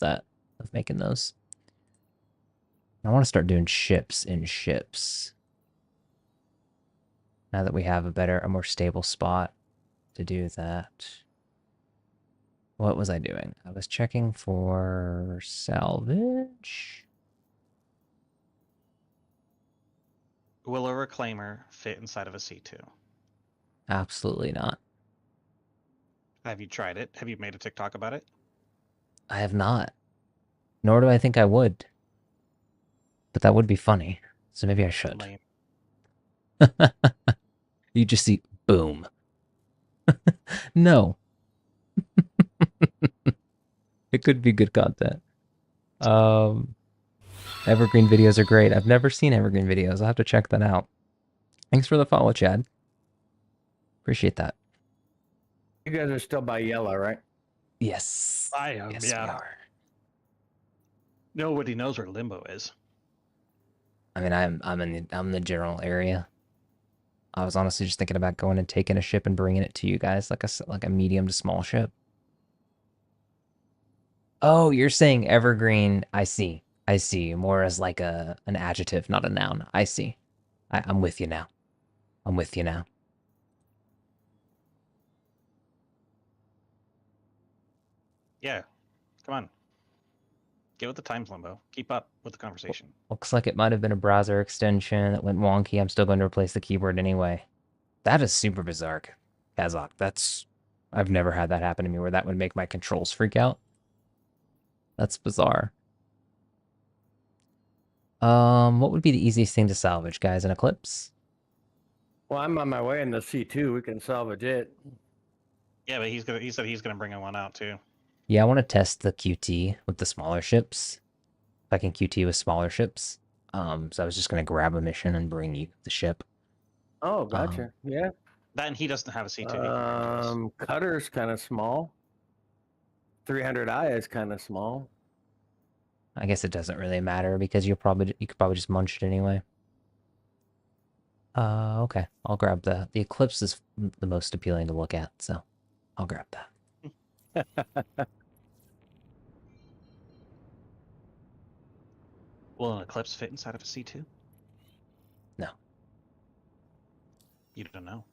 of making those. I want to start doing ships in ships. Now that we have a more stable spot to do that. What was I doing? I was checking for salvage. Will a reclaimer fit inside of a C2? Absolutely not. Have you tried it? Have you made a TikTok about it? I have not. Nor do I think I would. But that would be funny. So maybe I should. Lame. You just see boom. No. It could be good content. Evergreen videos are great. I've never seen evergreen videos. I'll have to check that out. Thanks for the follow, Chad. Appreciate that. You guys are still by yellow, right? Yes. I am, Yes, yeah. we are. Nobody knows where Limbo is. I mean, I'm in the general area. I was honestly just thinking about going and taking a ship and bringing it to you guys, like a medium to small ship. Oh, you're saying evergreen. I see. I see. More as like an adjective, not a noun. I see. I'm with you now. I'm with you now. Yeah. Come on. Give it the times, Limbo. Keep up with the conversation. Looks like it might have been a browser extension that went wonky. I'm still going to replace the keyboard anyway. That is super bizarre, Kazakh. I've never had that happen to me where that would make my controls freak out. That's bizarre. What would be the easiest thing to salvage, guys? An Eclipse? Well, I'm on my way in the C2. We can salvage it. Yeah, but he said he's gonna bring one out too. Yeah, I want to test the QT with the smaller ships. If I can QT with smaller ships. So I was just gonna grab a mission and bring you the ship. Oh, gotcha. Yeah. Then he doesn't have a C2. Cutter's kind of small. 300i is kind of small. I guess it doesn't really matter because you could probably just munch it anyway. Okay. I'll grab the Eclipse is the most appealing to look at, so I'll grab that. Will an Eclipse fit inside of a C2? No. You don't know.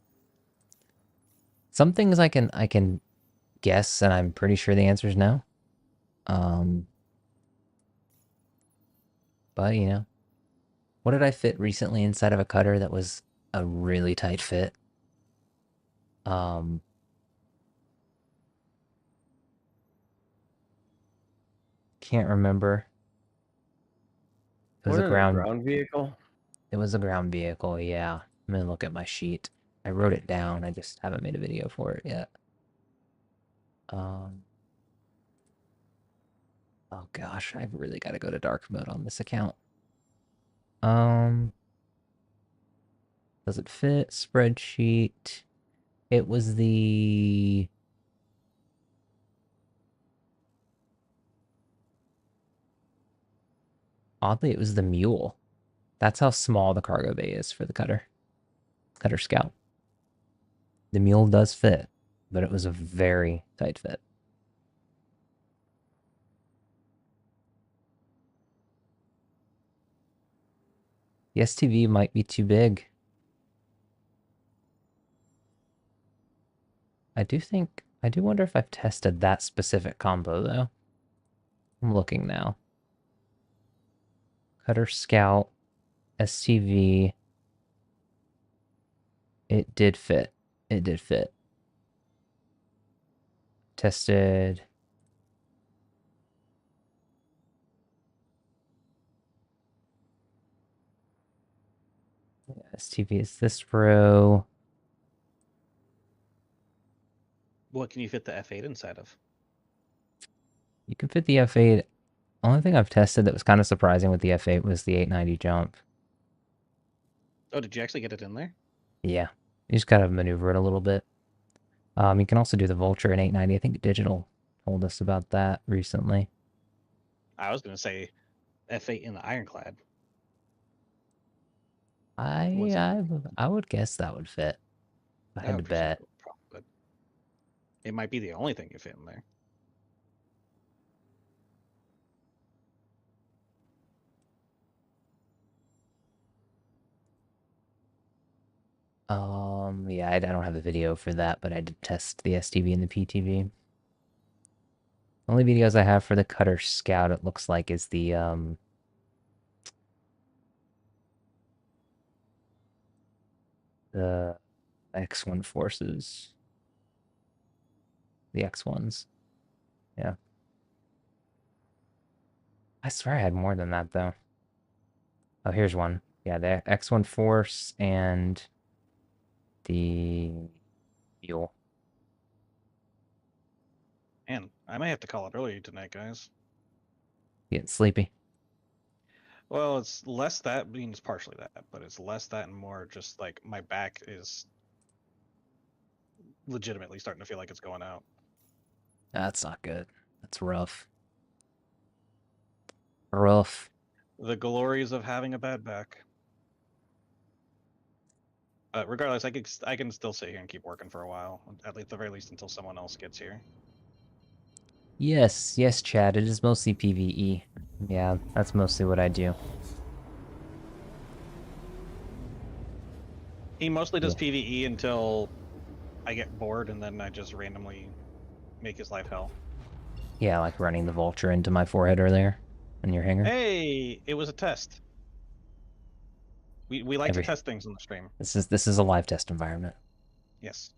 Some things I can guess, and I'm pretty sure the answer is no. But you know, what did I fit recently inside of a cutter that was a really tight fit? Can't remember. It was What a is ground vehicle? It was a ground vehicle, yeah. I'm gonna look at my sheet. I wrote it down. I just haven't made a video for it yet. Oh gosh, I've really got to go to dark mode on this account. Does it fit? Spreadsheet. It was the... Oddly, it was the Mule. That's how small the cargo bay is for the Cutter. Cutter Scout. The Mule does fit, but it was a very tight fit. The STV might be too big. I do wonder if I've tested that specific combo, though. I'm looking now. Cutter Scout, STV. It did fit. It did fit. Tested. STV is this row. What can you fit the F8 inside of? You can fit the F8. Only thing I've tested that was kind of surprising with the F8 was the 890 jump. Oh, did you actually get it in there? Yeah. You just gotta maneuver it a little bit. You can also do the Vulture in 890. I think Digital told us about that recently. I was gonna say F8 in the Ironclad. I would guess that would fit. If I had to bet. But it might be the only thing you fit in there. Yeah, I don't have a video for that, but I did test the STV and the PTV. The only videos I have for the Cutter Scout, it looks like, is the X1 forces. The X1s. Yeah. I swear I had more than that though. Oh, here's one. Yeah, the X1 Force and the Mule. Man, I may have to call it early tonight, guys. Getting sleepy. Well, it's less that, I mean, it's partially that, but it's less that and more just like my back is legitimately starting to feel like it's going out. That's not good. That's rough. Rough. The glories of having a bad back. But regardless, I can still sit here and keep working for a while, at least the very least until someone else gets here. Yes, yes, Chad. It is mostly PvE. Yeah, that's mostly what I do. He mostly does Yeah. PvE until I get bored, and then I just randomly make his life hell. Yeah, like running the vulture into my forehead earlier in your hanger. Hey, it was a test. We like to Every test things on the stream. this is a live test environment. Yes.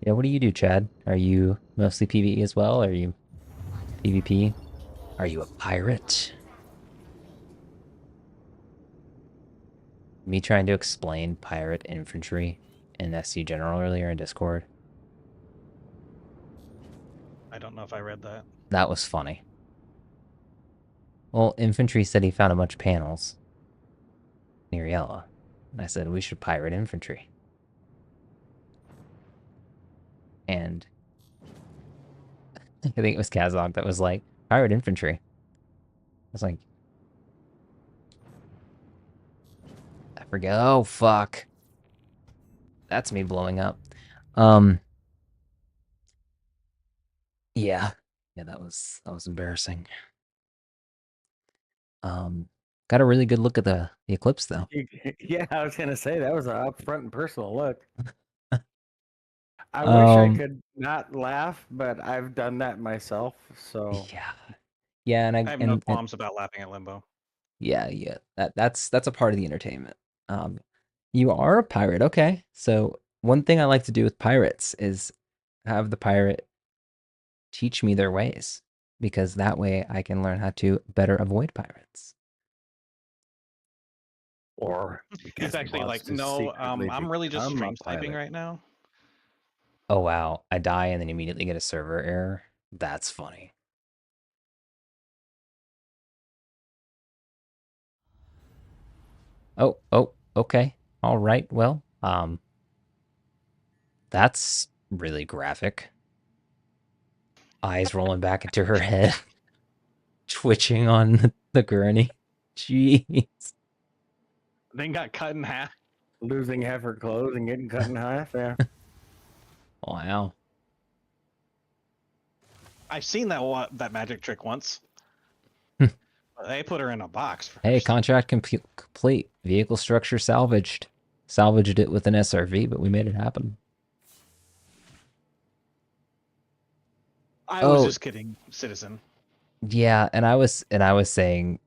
Yeah, what do you do, Chad? Are you mostly PvE as well? Are you PvP? Are you a pirate? Me trying to explain pirate infantry in SC General earlier in Discord. I don't know if I read that. That was funny. Well, infantry said he found a bunch of panels near Yella. And I said, we should pirate infantry. And I think it was Kazog that was like, pirate infantry. I was like, I forget. Oh, fuck. That's me blowing up. Yeah. Yeah, that was embarrassing. Got a really good look at the eclipse though. Yeah, I was gonna say that was an upfront and personal look. I wish I could not laugh, but I've done that myself. So Yeah. Yeah, and I have no qualms about laughing at Limbo. yeah. That's a part of the entertainment. You are a pirate, okay. So one thing I like to do with pirates is have the pirate teach me their ways, because that way I can learn how to better avoid pirates. or He's actually like, no, I'm really just stream sniping right now. Oh wow, I die and then immediately get a server error. That's funny. Oh, okay. All right. Well, that's really graphic. Eyes rolling back into her head, twitching on the gurney. Jeez. Then got cut in half. Losing half her clothes and getting cut in half. Yeah. Wow. I've seen that magic trick once. They put her in a box first. Hey, contract complete. Vehicle structure salvaged. Salvaged it with an SRV, but we made it happen. I was just kidding, citizen. Yeah, and I was saying,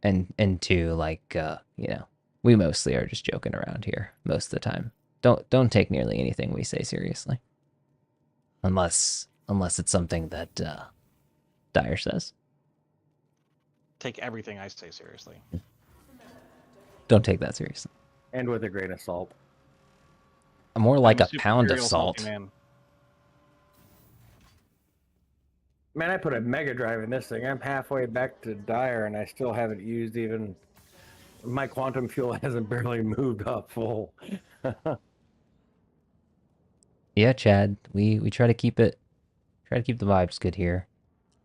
and too, like, you know, we mostly are just joking around here most of the time. Don't take nearly anything we say seriously, unless it's something that Dyer says. Take everything I say seriously. Don't take that seriously. And with a grain of salt. More like I'm a pound of real salt. salty man. Man, I put a Mega Drive in this thing. I'm halfway back to Dyer, and I still haven't used even. My quantum fuel hasn't barely moved up full. Yeah, Chad. We try to keep the vibes good here.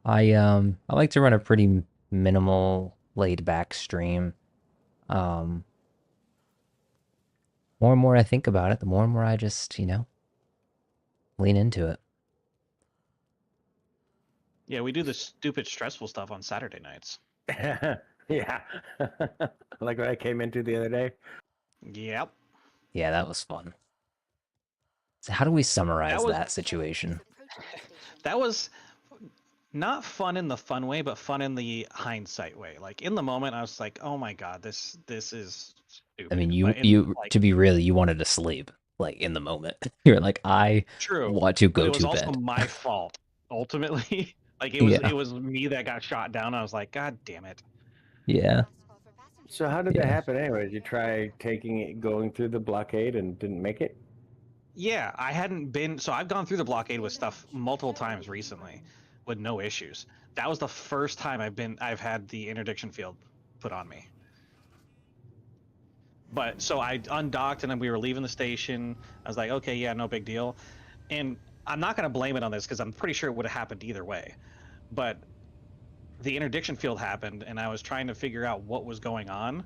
I like to run a pretty minimal, laid back stream. More and more I think about it, the more and more I just, you know, lean into it. Yeah, we do the stupid, stressful stuff on Saturday nights. Yeah. Like what I came into the other day. Yep. Yeah, that was fun. So how do we summarize that situation? That was not fun in the fun way, but fun in the hindsight way. Like in the moment, I was like, "Oh my god, this is I mean, stupid. But like, to be real, you wanted to sleep like in the moment. You're like, I true, want to but go it was to also bed. my fault ultimately. Like Yeah. it was me that got shot down. I was like, God damn it. Yeah. So how did that Yeah. happen anyways? You try going through the blockade and didn't make it? Yeah, I hadn't been. So I've gone through the blockade with stuff multiple times recently, with no issues. That was the first time I've had the interdiction field put on me. But so I undocked and then we were leaving the station. I was like, okay, yeah, no big deal. And I'm not gonna blame it on this because I'm pretty sure it would have happened either way. But the interdiction field happened, and I was trying to figure out what was going on.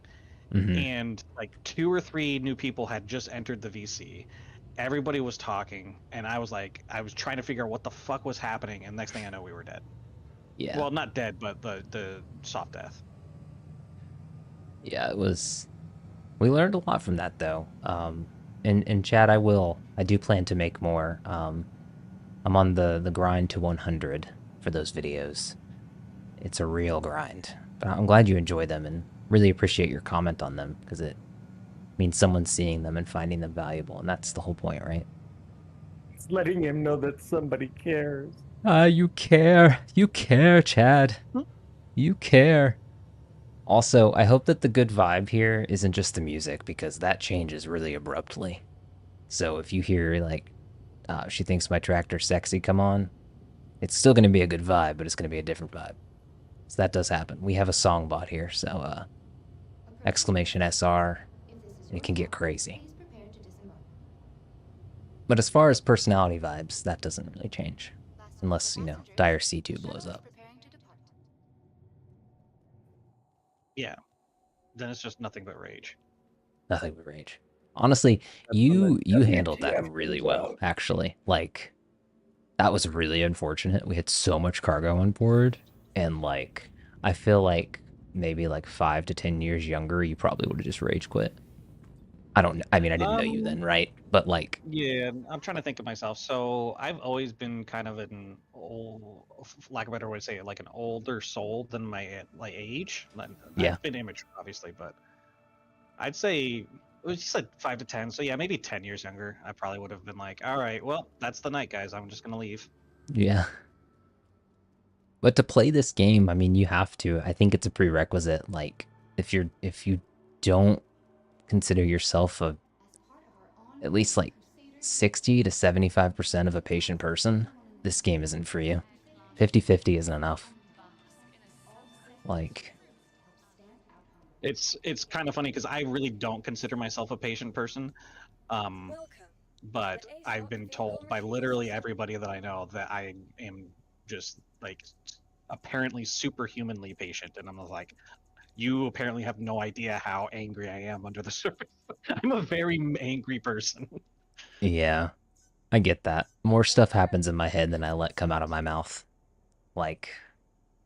Mhm. And like 2 or 3 new people had just entered the VC. Everybody was talking, and I was trying to figure out what the fuck was happening, and next thing I know, we were dead. Yeah. Well, not dead, but the soft death. Yeah, it was. We learned a lot from that, though. And Chad, I do plan to make more. I'm on the grind to 100 for those videos. It's a real grind, but I'm glad you enjoy them and really appreciate your comment on them because it means someone's seeing them and finding them valuable, and that's the whole point, right? It's letting him know that somebody cares. You care, Chad. Hmm. You care. Also, I hope that the good vibe here isn't just the music because that changes really abruptly. So if you hear like, she thinks my tractor's sexy, come on, it's still going to be a good vibe, but it's going to be a different vibe. So that does happen. We have a song bot here, so exclamation SR, and it can get crazy. But as far as personality vibes, that doesn't really change. Unless, Dire C2 blows up. Yeah. Then it's just nothing but rage. Nothing but rage. Honestly, That's when the you handled that WTF really comes well, out. actually. Like, that was really unfortunate. We had so much cargo on board, and like, I feel like maybe like 5 to 10 years younger, you probably would have just rage quit. I don't. I mean, I didn't know you then, right? But like, Yeah, I'm trying to think of myself. So I've always been kind of an old, lack of a better way to say it, like an older soul than my age. Yeah. I've been immature, obviously, but I'd say it was just like 5 to 10. So yeah, maybe 10 years younger. I probably would have been like, all right, well, that's the night, guys. I'm just gonna leave. Yeah. But to play this game, I mean, you have to. I think it's a prerequisite. Like, if you don't consider yourself at least like 60 to 75% of a patient person, this game isn't for you. 50-50 isn't enough. Like, It's kind of funny because I really don't consider myself a patient person. But I've been told by literally everybody that I know that I am just like apparently superhumanly patient, and I'm like, you apparently have no idea how angry I am under the surface. I'm a very angry person. yeah, I get that. More stuff happens in my head than I let come out of my mouth. Like,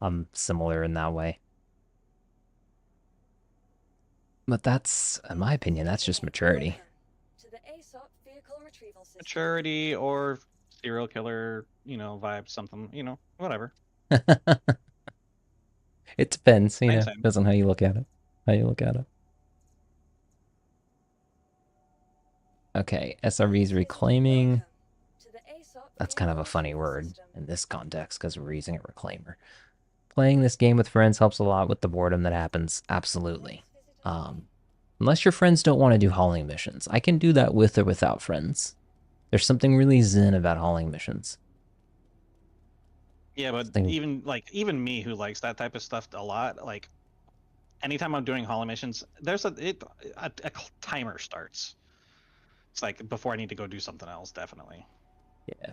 I'm similar in that way. But that's, in my opinion, that's just maturity. Maturity or serial killer, vibe, something, whatever. It depends, Same. depends on how you look at it. Okay, SRV's reclaiming. That's kind of a funny word in this context because we're using a reclaimer. Playing this game with friends helps a lot with the boredom that happens. Absolutely. Unless your friends don't want to do hauling missions. I can do that with or without friends. There's something really zen about hauling missions. Yeah, but even me who likes that type of stuff a lot, like anytime I'm doing hauling missions, there's a timer starts. It's like before I need to go do something else, definitely. Yeah.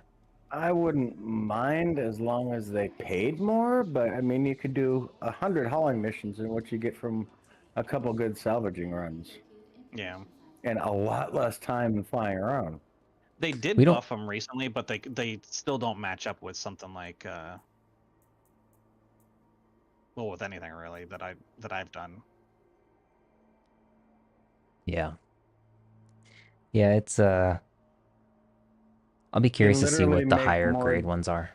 I wouldn't mind as long as they paid more, but I mean, you could do 100 hauling missions and what you get from a couple good salvaging runs. Yeah. And a lot less time flying around. They did buff them recently, but they still don't match up with something like well, with anything really that I've done. Yeah. Yeah, it's I'll be curious to see what the higher grade ones are.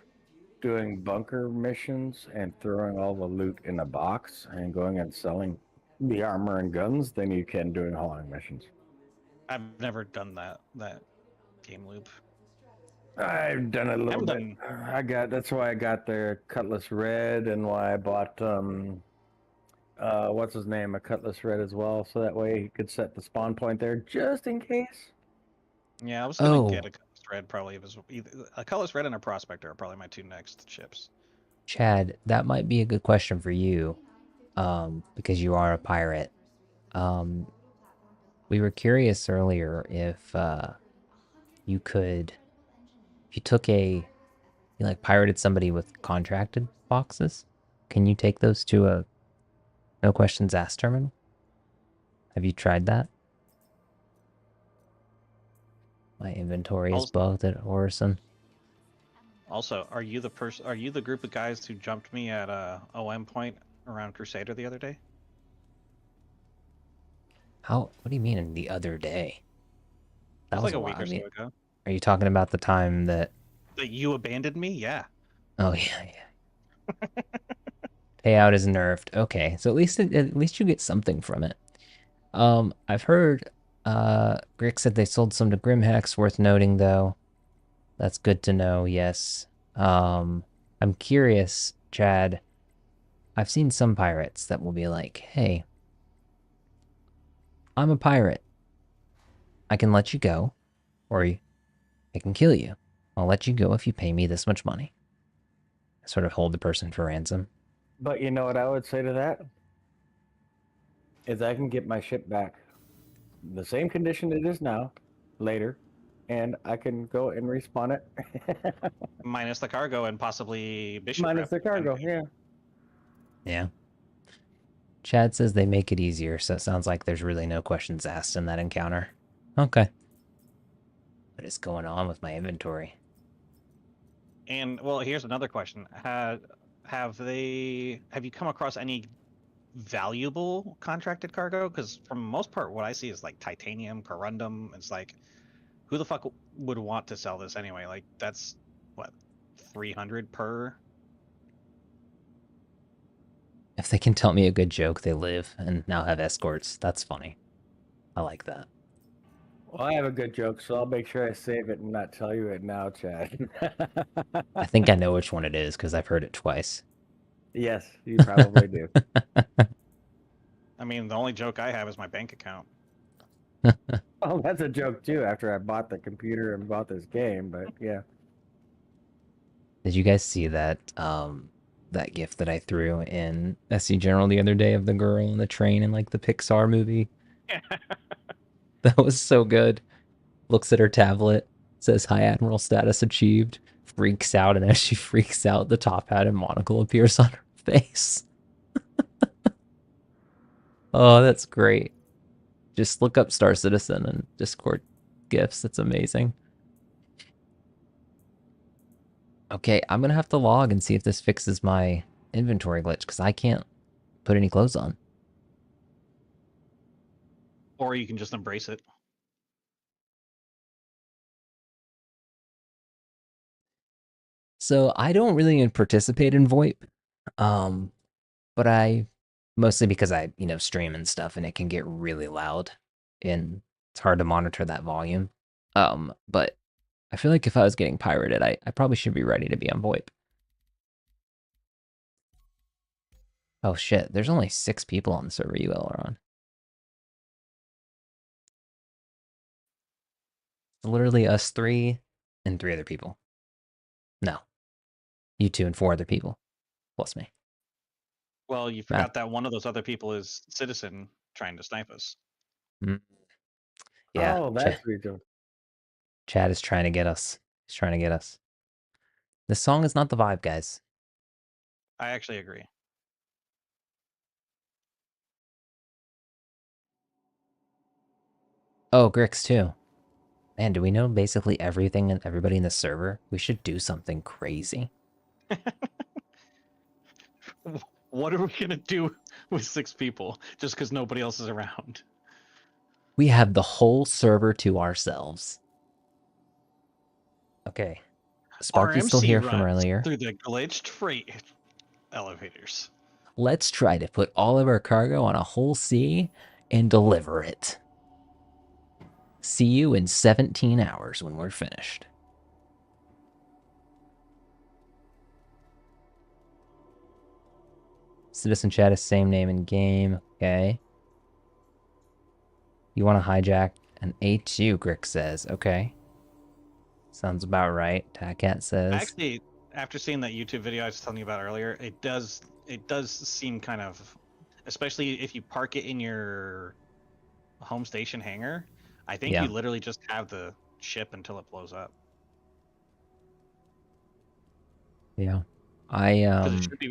Doing bunker missions and throwing all the loot in a box and going and selling the armor and guns than you can doing hauling missions. I've never done that game loop. I've done it a little Haven't bit. done. That's why I got the Cutlass Red and why I bought what's his name, a Cutlass Red as well, so that way he could set the spawn point there just in case. Yeah, I was gonna Oh, get a Colorless Red probably. It was either a Colorless Red and a Prospector are probably my two next ships. Chad, that might be a good question for you, because you are a pirate. We were curious earlier if you could, if you took a, you like pirated somebody with contracted boxes, can you take those to a no questions asked terminal? Have you tried that? My inventory is Also, bugged at Orison. are you the person? Are you the group of guys who jumped me at OM point around Crusader the other day? How? What do you mean in the other day? It That was was like a a while. week I or so mean, ago. are you talking about the time that? That you abandoned me? Yeah. Oh yeah, yeah. Payout is nerfed. Okay, so at least you get something from it. I've heard Grick said they sold some to Grimhex, worth noting though. That's good to know, yes. I'm curious, Chad. I've seen some pirates that will be like, hey, I'm a pirate. I can let you go, or I can kill you. I'll let you go if you pay me this much money. Sort of hold the person for ransom. But you know what I would say to that? Is I can get my ship back the same condition it is now later, and I can go and respawn it. Minus the cargo and possibly Bishop Minus Rep. the cargo, yeah. Yeah. Chad says they make it easier, so it sounds like there's really no questions asked in that encounter. Okay. What is going on with my inventory? And well, here's another question: have you come across any valuable contracted cargo? Because for the most part, what I see is like titanium, corundum. It's like, who the fuck would want to sell this anyway? Like that's what 300 per. If they can tell me a good joke, they live and now have escorts. That's funny. I like that. Well, I have a good joke, so I'll make sure I save it and not tell you it now, Chad. I think I know which one it is because I've heard it twice. Yes, you probably do. I mean, the only joke I have is my bank account. Oh, that's a joke too. After I bought the computer and bought this game, but yeah. Did you guys see that that gift that I threw in SC General the other day of the girl on the train in like the Pixar movie? That was so good. Looks at her tablet, says "Hi Admiral status achieved," freaks out, and as she freaks out, the top hat and monocle appears on her face. Oh, that's great. Just look up Star Citizen and Discord gifts. It's amazing. Okay, I'm gonna have to log and see if this fixes my inventory glitch because I can't put any clothes on. Or you can just embrace it. So I don't really participate in VoIP, um, but I mostly because I stream and stuff, and it can get really loud, and it's hard to monitor that volume. But I feel like if I was getting pirated, I probably should be ready to be on VoIP. Oh shit, there's only 6 people on the server you all are on. It's literally us 3 and 3 other people. No, you 2 and 4 other people, plus me. Well, you Math. forgot that one of those other people is Citizen trying to snipe us. Yeah. Oh, that's what you're doing. Chad is trying to get us. He's trying to get us. This song is not the vibe, guys. I actually agree. Oh, Grix too. Man, do we know basically everything and everybody in the server? We should do something crazy. What are we gonna do with 6 people just because nobody else is around? We have the whole server to ourselves. Okay. Sparky's still RMC here from runs earlier. through the glitched freight elevators. Let's try to put all of our cargo on a whole sea and deliver it. See you in 17 hours when we're finished. Citizen chat is same name in game. Okay. You want to hijack an A2, Grick says. Okay. Sounds about right. Tacat says. Actually, after seeing that YouTube video I was telling you about earlier, it does seem kind of, especially if you park it in your home station hangar, I think Yeah. you literally just have the ship until it blows up. Yeah. Because it should be